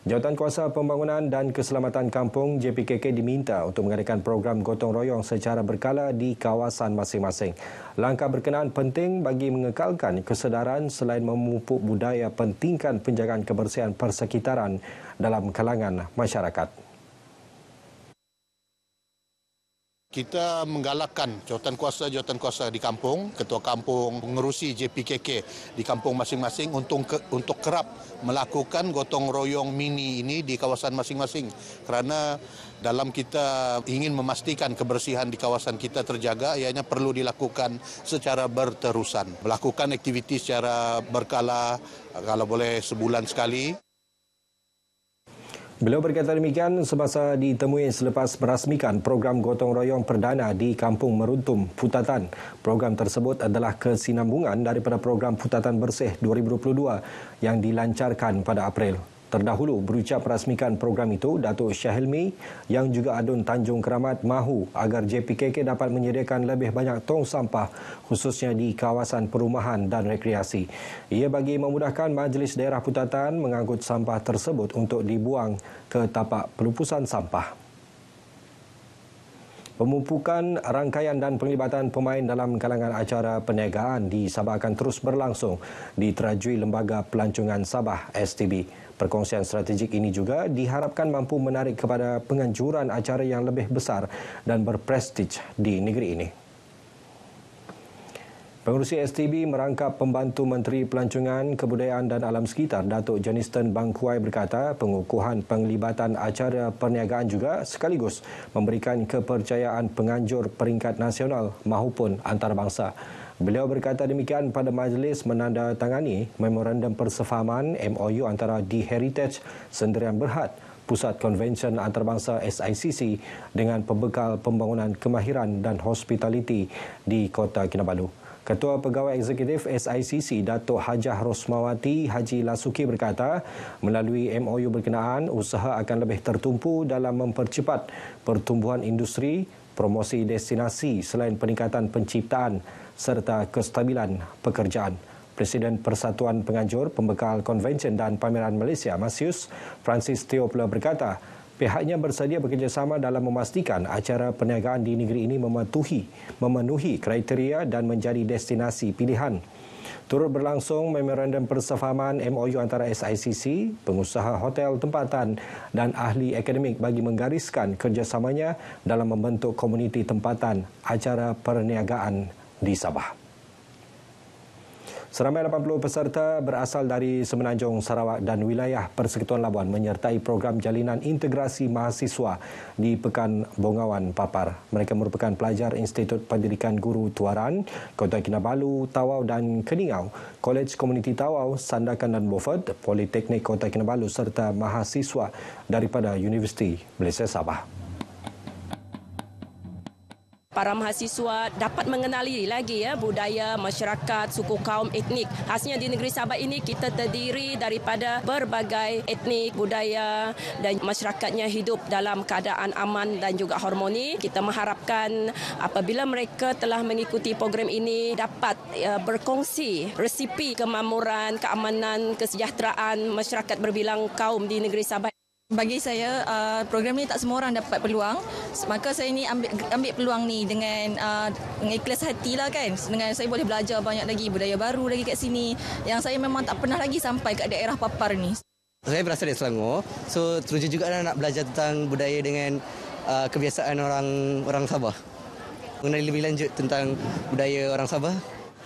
Jawatan Kuasa Pembangunan dan Keselamatan Kampung JPKK diminta untuk mengadakan program gotong royong secara berkala di kawasan masing-masing. Langkah berkenaan penting bagi mengekalkan kesedaran selain memupuk budaya pentingkan penjagaan kebersihan persekitaran dalam kalangan masyarakat. Kita menggalakkan jawatan kuasa di kampung, ketua kampung mengerusi JPKK di kampung masing-masing untuk kerap melakukan gotong royong mini ini di kawasan masing-masing. Kerana dalam kita ingin memastikan kebersihan di kawasan kita terjaga, ianya perlu dilakukan secara berterusan. Melakukan aktiviti secara berkala, kalau boleh sebulan sekali. Beliau berkata demikian semasa ditemui selepas merasmikan program gotong royong perdana di Kampung Meruntum, Putatan. Program tersebut adalah kesinambungan daripada program Putatan Bersih 2022 yang dilancarkan pada April. Terdahulu berucap merasmikan program itu, Datuk Syah Hilmi yang juga Adun Tanjung Keramat mahu agar JPKK dapat menyediakan lebih banyak tong sampah khususnya di kawasan perumahan dan rekreasi. Ia bagi memudahkan Majlis Daerah Putatan mengangkut sampah tersebut untuk dibuang ke tapak pelupusan sampah. Pemupukan rangkaian dan penglibatan pemain dalam kalangan acara perniagaan di Sabah akan terus berlangsung di Terajui Lembaga Pelancongan Sabah STB. Perkongsian strategik ini juga diharapkan mampu menarik kepada penganjuran acara yang lebih besar dan berprestij di negeri ini. Pengerusi STB merangkap pembantu Menteri Pelancongan, Kebudayaan dan Alam Sekitar Datuk Jonathan Bangkuai berkata pengukuhan penglibatan acara perniagaan juga sekaligus memberikan kepercayaan penganjur peringkat nasional maupun antarabangsa. Beliau berkata demikian pada majlis menandatangani Memorandum Persefahaman MOU antara The Heritage Sendirian Berhad, Pusat Konvensyen Antarabangsa SICC dengan pembekal pembangunan kemahiran dan hospitality di Kota Kinabalu. Ketua Pegawai Eksekutif SICC, Datuk Hajah Rosmawati Haji Lasuki berkata, melalui MOU berkenaan, usaha akan lebih tertumpu dalam mempercepat pertumbuhan industri, promosi destinasi selain peningkatan penciptaan serta kestabilan pekerjaan. Presiden Persatuan Penganjur, Pembekal Konvensyen dan Pameran Malaysia, Masius, Francis Teo pula berkata, pihaknya bersedia bekerjasama dalam memastikan acara perniagaan di negeri ini memenuhi kriteria dan menjadi destinasi pilihan. Turut berlangsung Memorandum Persefahaman MOU antara SICC, pengusaha hotel tempatan dan ahli akademik bagi menggariskan kerjasamanya dalam membentuk komuniti tempatan acara perniagaan di Sabah. Seramai 80 peserta berasal dari Semenanjung Sarawak dan wilayah Persekutuan Labuan menyertai program Jalinan Integrasi Mahasiswa di Pekan Bongawan Papar. Mereka merupakan pelajar Institut Pendidikan Guru Tuaran, Kota Kinabalu, Tawau dan Keningau, Kolej Komuniti Tawau, Sandakan dan Beaufort, Politeknik Kota Kinabalu serta mahasiswa daripada Universiti Malaysia Sabah. Para mahasiswa dapat mengenali lagi budaya, masyarakat, suku kaum, etnik. Khasnya di negeri Sabah ini kita terdiri daripada berbagai etnik, budaya dan masyarakatnya hidup dalam keadaan aman dan juga harmoni. Kita mengharapkan apabila mereka telah mengikuti program ini dapat berkongsi resipi kemakmuran, keamanan, kesejahteraan masyarakat berbilang kaum di negeri Sabah. Bagi saya, program ni tak semua orang dapat peluang. Maka saya ni ambil peluang ni dengan ikhlas hati lah kan. Dengan saya boleh belajar banyak lagi budaya baru lagi kat sini yang saya memang tak pernah lagi sampai kat daerah Papar ni. Saya berasal dari Selangor, so teruja juga nak belajar tentang budaya dengan kebiasaan orang Sabah. Mengenali lebih lanjut tentang budaya orang Sabah.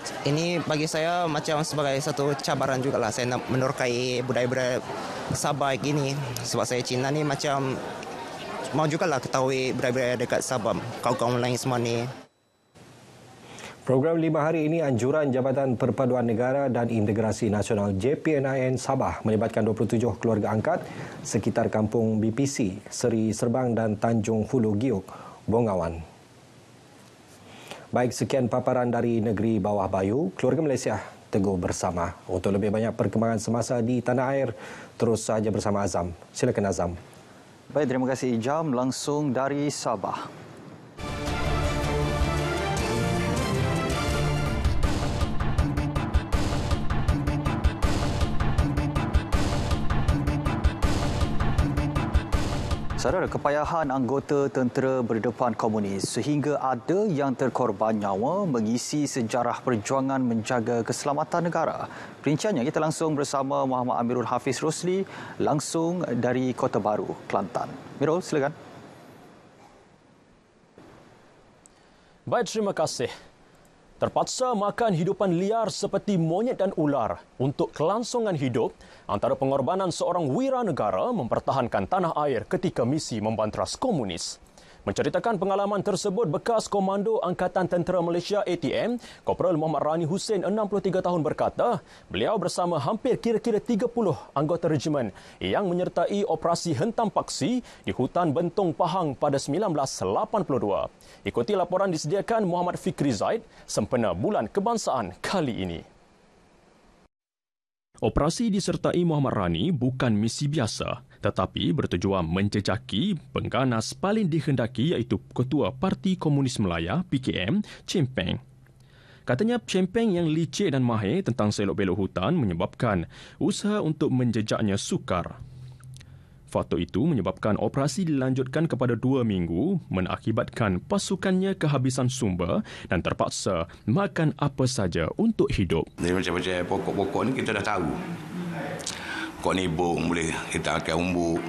Ini bagi saya macam sebagai satu cabaran jugalah saya nak menerokai budaya-budaya Sabah gini. Sebab saya Cina ni macam mau jugalah ketahui budaya-budaya dekat Sabah, kaum-kaum lain semua ni. Program 5 hari ini anjuran Jabatan Perpaduan Negara dan Integrasi Nasional JPNIN Sabah melibatkan 27 keluarga angkat sekitar kampung BPC, Seri Serbang dan Tanjung Hulu Giok, Bongawan. Baik, sekian paparan dari negeri Bawah Bayu, Keluarga Malaysia Teguh Bersama. Untuk lebih banyak perkembangan semasa di tanah air, terus saja bersama Azam. Silakan Azam. Baik, terima kasih Ijam langsung dari Sabah. Saudara, kepayahan anggota tentera berdepan komunis sehingga ada yang terkorban nyawa mengisi sejarah perjuangan menjaga keselamatan negara. Perinciannya kita langsung bersama Muhammad Amirul Hafiz Rosli langsung dari Kota Baru, Kelantan. Mirul, silakan. Baik, terima kasih. Terpaksa makan hidupan liar seperti monyet dan ular untuk kelangsungan hidup antara pengorbanan seorang wiranegara mempertahankan tanah air ketika misi membanteras komunis. Menceritakan pengalaman tersebut, bekas Komando Angkatan Tentera Malaysia ATM, Korporal Muhammad Rani Hussein, 63 tahun berkata, beliau bersama hampir kira-kira 30 anggota regimen yang menyertai operasi hentam paksi di hutan Bentong Pahang pada 1982. Ikuti laporan disediakan Muhammad Fikri Zaid sempena Bulan Kebangsaan kali ini. Operasi disertai Muhammad Rani bukan misi biasa, tetapi bertujuan menjejaki pengganas paling dikhendaki iaitu Ketua Parti Komunis Melaya PKM, Chim Peng. Katanya Chim Peng yang licik dan mahir tentang selok-belok hutan menyebabkan usaha untuk menjejaknya sukar. Faktor itu menyebabkan operasi dilanjutkan kepada 2 minggu, mengakibatkan pasukannya kehabisan sumber dan terpaksa makan apa saja untuk hidup. Jadi macam-macam pokok-pokok ni kita dah tahu. Pokok nibung boleh kita makan umbuk.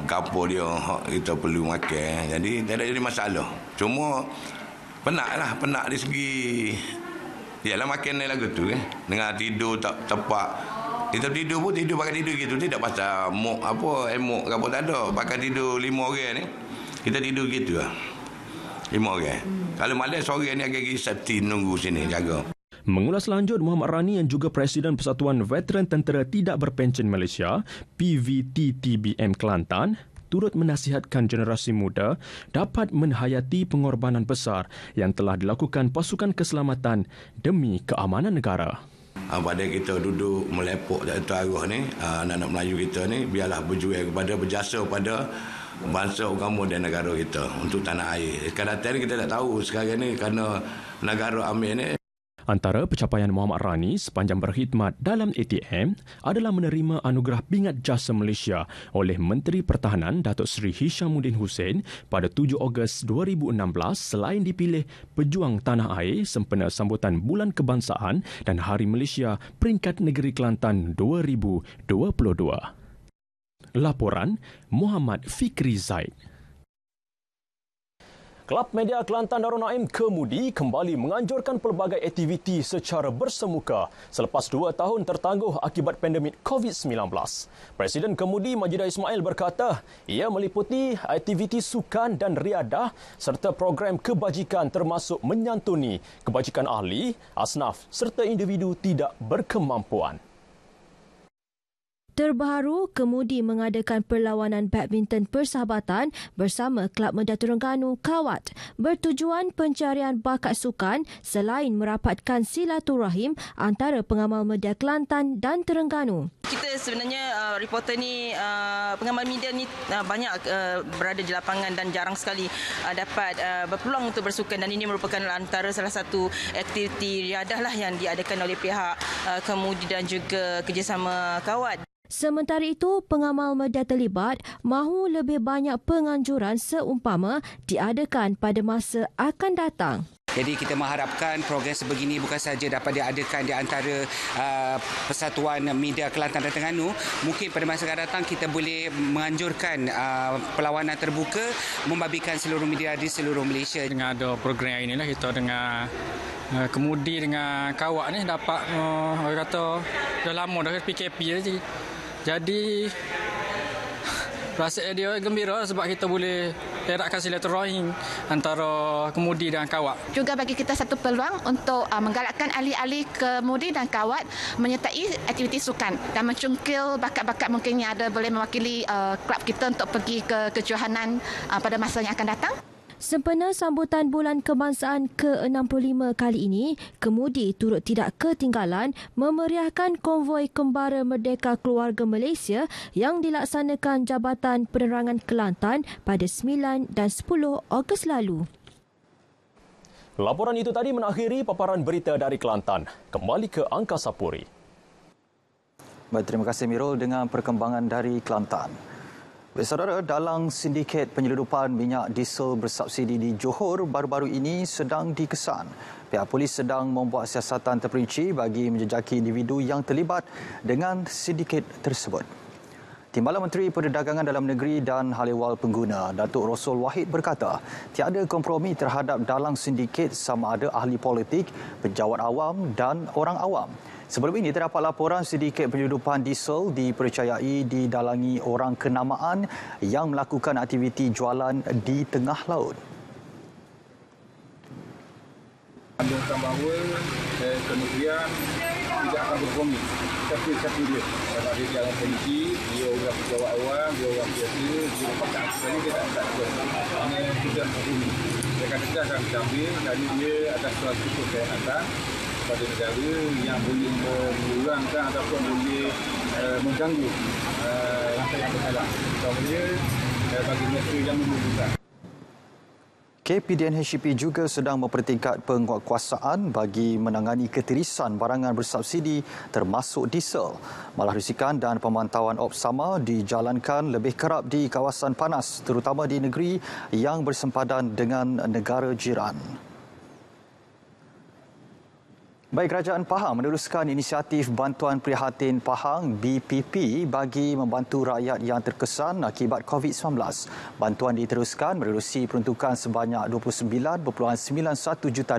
Kapur dia kita perlu makan. Jadi tak ada jadi masalah. Cuma penat di segi yalah makan ni lagu tu dengan tidur tak tepat. Kita tidur pun tidur pakai tidur gitu, tidak pasal emok apa tak ada. Pakai tidur 5 orang ni. Kita tidur gitu lah. 5 orang. Kalau malam sore ni agak-agak safety nunggu sini jaga. Mengulas lanjut, Muhammad Rani yang juga Presiden Persatuan Veteran Tentera Tidak Berpencen Malaysia, PVTTBM Kelantan, turut menasihatkan generasi muda dapat menghayati pengorbanan besar yang telah dilakukan pasukan keselamatan demi keamanan negara. Pada kita duduk melepok Datuk Arwah ni, anak-anak Melayu kita ni, biarlah berjuang kepada berjasa pada bangsa, agama dan negara kita untuk tanah air. Kadang-kadang kita tak tahu sekarang ni kerana negara ambil ni. Antara pencapaian Muhammad Rani sepanjang berkhidmat dalam ATM adalah menerima anugerah Bingat Jasa Malaysia oleh Menteri Pertahanan Datuk Seri Hishamuddin Hussein pada 7 Ogos 2016 selain dipilih pejuang tanah air sempena sambutan Bulan Kebangsaan dan Hari Malaysia Peringkat Negeri Kelantan 2022. Laporan Muhammad Fikri Zaid. Kelab Media Kelantan Darul Naim Kemudi kembali menganjurkan pelbagai aktiviti secara bersemuka selepas 2 tahun tertangguh akibat pandemik COVID-19. Presiden Kemudi Majidah Ismail berkata ia meliputi aktiviti sukan dan riadah serta program kebajikan termasuk menyantuni kebajikan ahli, asnaf serta individu tidak berkemampuan. Terbaru, Kemudi mengadakan perlawanan badminton persahabatan bersama Kelab Media Terengganu Kawat bertujuan pencarian bakat sukan selain merapatkan silaturahim antara pengamal media Kelantan dan Terengganu. Kita sebenarnya reporter ni, pengamal media ni banyak berada di lapangan dan jarang sekali dapat berpeluang untuk bersukan, dan ini merupakan antara salah satu aktiviti riadah lah yang diadakan oleh pihak Kemudi dan juga kerjasama Kawat. Sementara itu, pengamal media terlibat mahu lebih banyak penganjuran seumpama diadakan pada masa akan datang. Jadi kita mengharapkan program sebegini bukan sahaja dapat diadakan di antara Persatuan Media Kelantan dan Terengganu. Mungkin pada masa akan datang kita boleh menganjurkan perlawanan terbuka membabikan seluruh media di seluruh Malaysia. Dengan ada program inilah kita dengan Kemudi dengan Kawat ni dapat orang kata dah lama dah PKP jadi perasaan dia gembira sebab kita boleh eratkan silaturahim antara Kemudi dan Kawat. Juga bagi kita satu peluang untuk menggalakkan ahli-ahli Kemudi dan Kawat menyertai aktiviti sukan dan mencungkil bakat-bakat mungkin yang ada boleh mewakili kelab kita untuk pergi ke kejohanan pada masa yang akan datang. Sempena sambutan Bulan Kebangsaan ke-65 kali ini, Kemudi turut tidak ketinggalan memeriahkan konvoi Kembara Merdeka Keluarga Malaysia yang dilaksanakan Jabatan Penerangan Kelantan pada 9 dan 10 Ogos lalu. Laporan itu tadi mengakhiri paparan berita dari Kelantan. Kembali ke Angkasa Puri. Baik, terima kasih Mirul dengan perkembangan dari Kelantan. Saudara, dalam sindiket penyeludupan minyak diesel bersubsidi di Johor baru-baru ini sedang dikesan. Pihak polis sedang membuat siasatan terperinci bagi menjejaki individu yang terlibat dengan sindiket tersebut. Timbalan Menteri Perdagangan Dalam Negeri dan Hal Ehwal Pengguna, Datuk Rosul Wahid berkata, tiada kompromi terhadap dalang sindiket sama ada ahli politik, pejabat awam dan orang awam. Sebelum ini terdapat laporan sindiket penyeludupan diesel dipercayai didalangi orang kenamaan yang melakukan aktiviti jualan di tengah laut. Andungkan bahawa kementerian tidak akan berkomit satu dia. Kalau dia jalan polisi, dia orang pejabat awam, dia orang biasa, dia pakai sekali dia tak kuat. Hanya tidak berkomit. Dia akan tegaskan kita ambil, jadi dia ada suatu kesehatan pada negara yang boleh mengurangkan ataupun boleh mengganggu rangkaian yang bersalah. Contohnya bagi mereka yang membutuhkan. KPDNHCP juga sedang mempertingkat penguatkuasaan bagi menangani ketirisan barangan bersubsidi termasuk diesel. Malah risikan dan pemantauan opsama dijalankan lebih kerap di kawasan panas terutama di negeri yang bersempadan dengan negara jiran. Baik, Kerajaan Pahang meneruskan inisiatif Bantuan Prihatin Pahang BPP bagi membantu rakyat yang terkesan akibat COVID-19. Bantuan diteruskan menerusi peruntukan sebanyak RM29.91 juta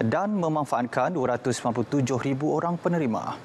dan memanfaatkan 297,000 orang penerima.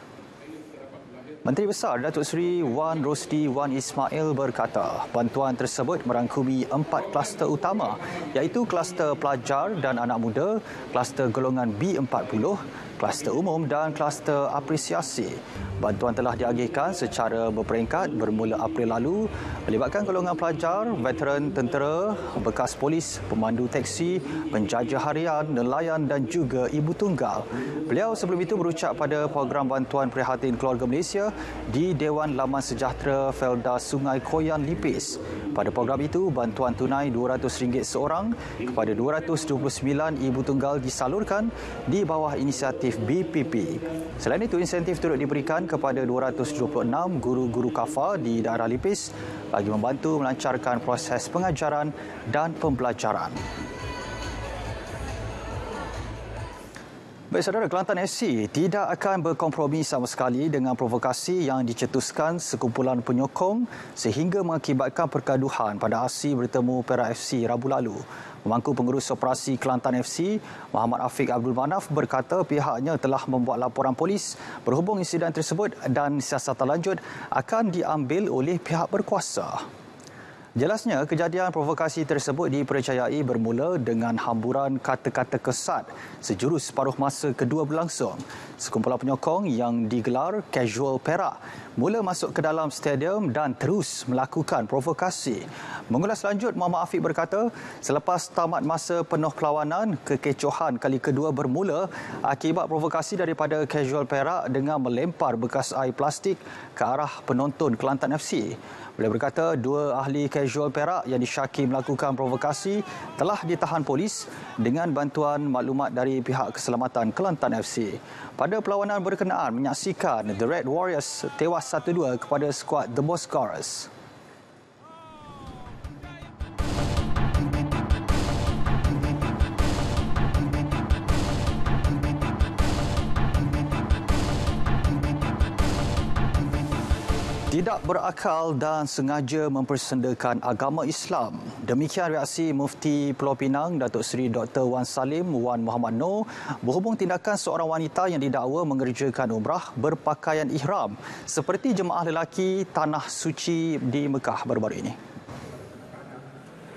Menteri Besar Datuk Seri Wan Rosdi Wan Ismail berkata, bantuan tersebut merangkumi 4 kluster utama iaitu kluster pelajar dan anak muda, kluster golongan B40, kluster umum dan kluster apresiasi. Bantuan telah diagihkan secara berperingkat bermula April lalu melibatkan golongan pelajar, veteran tentera, bekas polis, pemandu teksi, penjajah harian, nelayan dan juga ibu tunggal. Beliau sebelum itu berucap pada program Bantuan Prihatin Keluarga Malaysia di Dewan Laman Sejahtera Felda Sungai Koyan Lipis. Pada program itu, bantuan tunai RM200 seorang kepada 229 ibu tunggal disalurkan di bawah inisiatif BPP. Selain itu, insentif turut diberikan kepada 226 guru-guru kafa di daerah Lipis bagi membantu melancarkan proses pengajaran dan pembelajaran. Baik, saudara, Kelantan FC tidak akan berkompromi sama sekali dengan provokasi yang dicetuskan sekumpulan penyokong sehingga mengakibatkan pergaduhan pada aksi bertemu Perak FC Rabu lalu. Pemangku Pengurus Operasi Kelantan FC, Muhammad Afiq Abdul Manaf berkata pihaknya telah membuat laporan polis berhubung insiden tersebut dan siasatan lanjut akan diambil oleh pihak berkuasa. Jelasnya, kejadian provokasi tersebut dipercayai bermula dengan hamburan kata-kata kesat sejurus separuh masa kedua berlangsung. Sekumpulan penyokong yang digelar Casual Perak mula masuk ke dalam stadium dan terus melakukan provokasi. Mengulas lanjut, Muhammad Afiq berkata, selepas tamat masa penuh perlawanan, kekecohan kali kedua bermula akibat provokasi daripada Casual Perak dengan melempar bekas air plastik ke arah penonton Kelantan FC. Beliau berkata, dua ahli Casual Perak yang disyaki melakukan provokasi telah ditahan polis dengan bantuan maklumat dari pihak keselamatan Kelantan FC. Pada perlawanan berkenaan, menyaksikan The Red Warriors tewas 1-2 kepada skuad The Boscarers. Tidak berakal dan sengaja mempersendakan agama Islam. Demikian reaksi Mufti Pulau Pinang, Datuk Seri Dr. Wan Salim Wan Muhammad Noor berhubung tindakan seorang wanita yang didakwa mengerjakan umrah berpakaian ihram seperti jemaah lelaki Tanah Suci di Mekah baru-baru ini.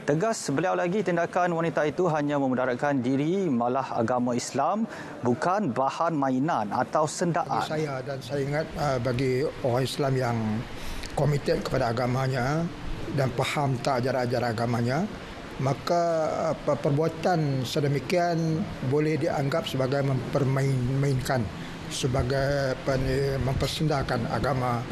Tegas beliau lagi, tindakan wanita itu hanya memudaratkan diri, malah agama Islam bukan bahan mainan atau sendaan. Saya ingat bagi orang Islam yang komited kepada agamanya dan faham tak ajaran-ajaran agamanya, maka perbuatan sedemikian boleh dianggap sebagai mempermainkan, sebagai mempersendakan agama.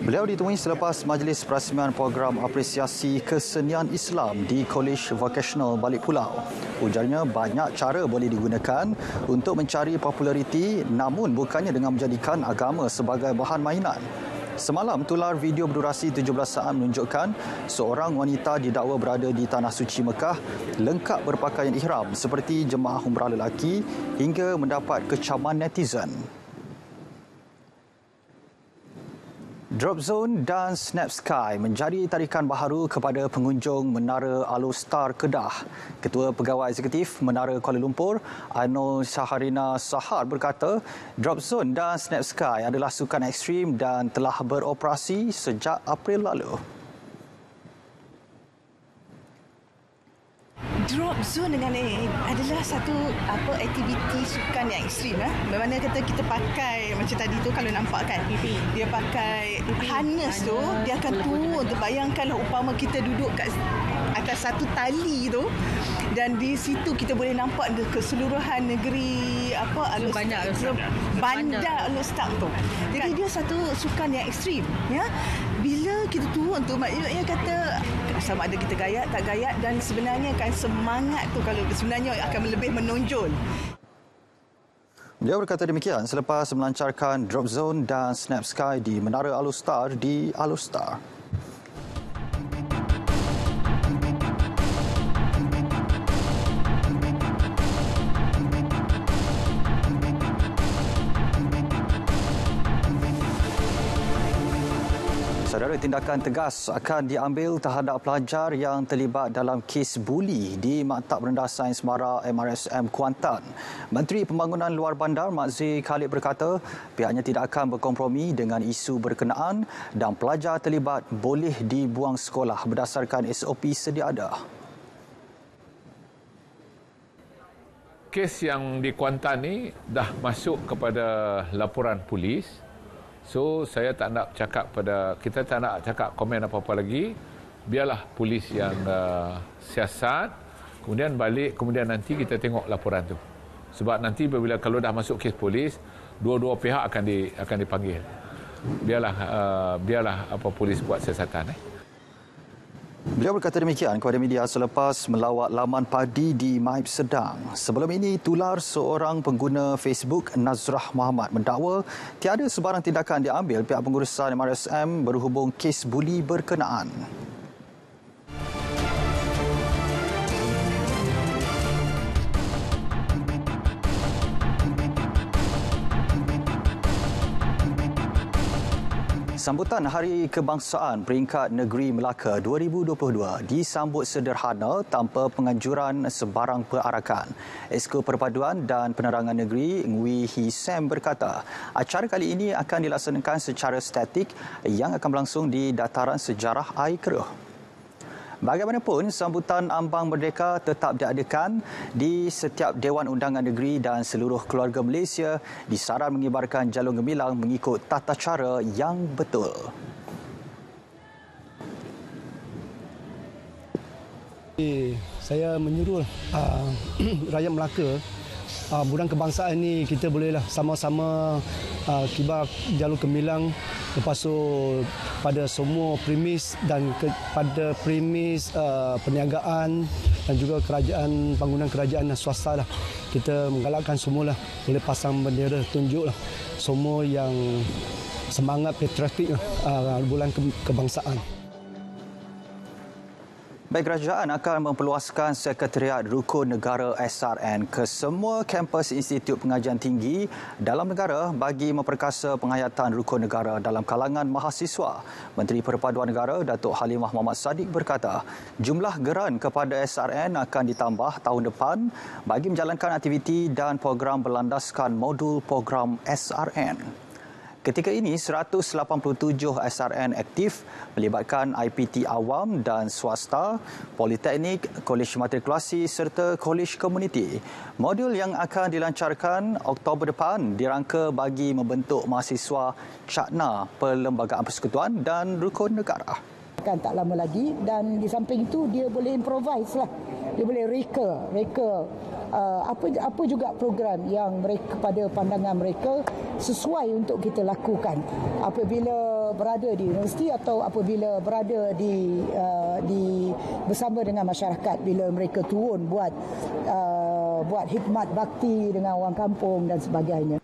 Beliau ditemui selepas majlis perasmian program apresiasi kesenian Islam di College Vocational Balik Pulau. Ujarnya banyak cara boleh digunakan untuk mencari populariti, namun bukannya dengan menjadikan agama sebagai bahan mainan. Semalam, tular video berdurasi 17 saat menunjukkan seorang wanita didakwa berada di Tanah Suci Mekah lengkap berpakaian ihram seperti jemaah umrah lelaki hingga mendapat kecaman netizen. Drop Zone dan Snap Sky menjadi tarikan baharu kepada pengunjung Menara Alostar Kedah. Ketua Pegawai Eksekutif Menara Kuala Lumpur, Ainul Syaharina Sahar berkata, Drop Zone dan Snap Sky adalah sukan ekstrim dan telah beroperasi sejak April lalu. Drop Zone dengan adalah satu aktiviti sukan yang ekstrim. Bagaimana kata kita pakai macam tadi tu, kalau nampak kan dia pakai harness tu, dia akan turun. Bayangkanlah umpama kita duduk kat atas satu tali tu dan di situ kita boleh nampak keseluruhan negeri bandar Alostar tu. Jadi dia satu sukan yang ekstrim ya. Bila kita turun tu maknanya kata sama ada kita gayat tak gayat, dan sebenarnya kan semangat tu kalau sebenarnya akan lebih menonjol. Beliau berkata demikian selepas melancarkan Drop Zone dan Snap Sky di Menara Alostar di Alostar. Saudara, tindakan tegas akan diambil terhadap pelajar yang terlibat dalam kes buli di Maktab Rendah Sains Mara MRSM Kuantan. Menteri Pembangunan Luar Bandar Mak Zee Khalid berkata pihaknya tidak akan berkompromi dengan isu berkenaan dan pelajar terlibat boleh dibuang sekolah berdasarkan SOP sedia ada. Kes yang di Kuantan ni dah masuk kepada laporan polis. So, saya tak nak kita tak nak cakap komen apa-apa lagi. Biarlah polis yang siasat, kemudian balik, kemudian nanti kita tengok laporan tu. Sebab nanti kalau dah masuk kes polis, dua-dua pihak akan dipanggil. Biarlah polis buat siasatan. Beliau berkata demikian kepada media selepas melawat laman padi di Maib Sedang. Sebelum ini, tular seorang pengguna Facebook, Nazrah Muhammad, mendakwa tiada sebarang tindakan diambil pihak pengurusan MRSM berhubung kes buli berkenaan. Sambutan Hari Kebangsaan Peringkat Negeri Melaka 2022 disambut sederhana tanpa penganjuran sebarang perarakan. Esko Perpaduan dan Penerangan Negeri Ngui Hee Sam berkata, acara kali ini akan dilaksanakan secara statik yang akan berlangsung di dataran sejarah air keruh. Bagaimanapun, sambutan Ambang Merdeka tetap diadakan di setiap Dewan Undangan Negeri dan seluruh keluarga Malaysia disaran mengibarkan jalung gemilang mengikut tata cara yang betul. Saya menyuruh rakyat Melaka, bulan kebangsaan ini kita bolehlah sama-sama kibar jalur gemilang. Lepas tu pada semua premis dan pada premis perniagaan dan juga bangunan kerajaan dan swasta lah. Kita menggalakkan semualah boleh pasang bendera, tunjuklah semua yang semangat patriotik bulan kebangsaan. Baik, kerajaan akan memperluaskan Sekretariat Rukun Negara SRN ke semua kampus Institut Pengajian Tinggi dalam negara bagi memperkasa penghayatan rukun negara dalam kalangan mahasiswa. Menteri Perpaduan Negara Datuk Halimah Muhammad Sadiq berkata, jumlah geran kepada SRN akan ditambah tahun depan bagi menjalankan aktiviti dan program berlandaskan modul program SRN. Ketika ini, 187 SRN aktif melibatkan IPT awam dan swasta, politeknik, kolej matrikulasi serta kolej komuniti. Modul yang akan dilancarkan Oktober depan dirangka bagi membentuk mahasiswa cakna Perlembagaan Persekutuan dan Rukun Negara. Kan tak lama lagi, dan di samping itu dia boleh improvise lah. Dia boleh reka apa juga program yang mereka pada pandangan mereka sesuai untuk kita lakukan apabila berada di universiti atau apabila berada di bersama dengan masyarakat, bila mereka turun buat khidmat bakti dengan orang kampung dan sebagainya.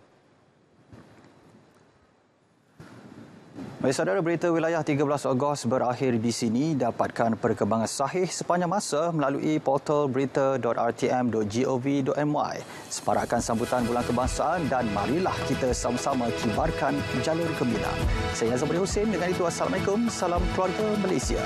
Baik saudara, berita wilayah 13 Ogos berakhir di sini. Dapatkan perkembangan sahih sepanjang masa melalui portal berita.rtm.gov.my. Separakan sambutan Bulan Kebangsaan dan marilah kita sama-sama kibarkan jalur gembira. Saya Azamudin Hussein, dengan itu Assalamualaikum, salam keluarga Malaysia.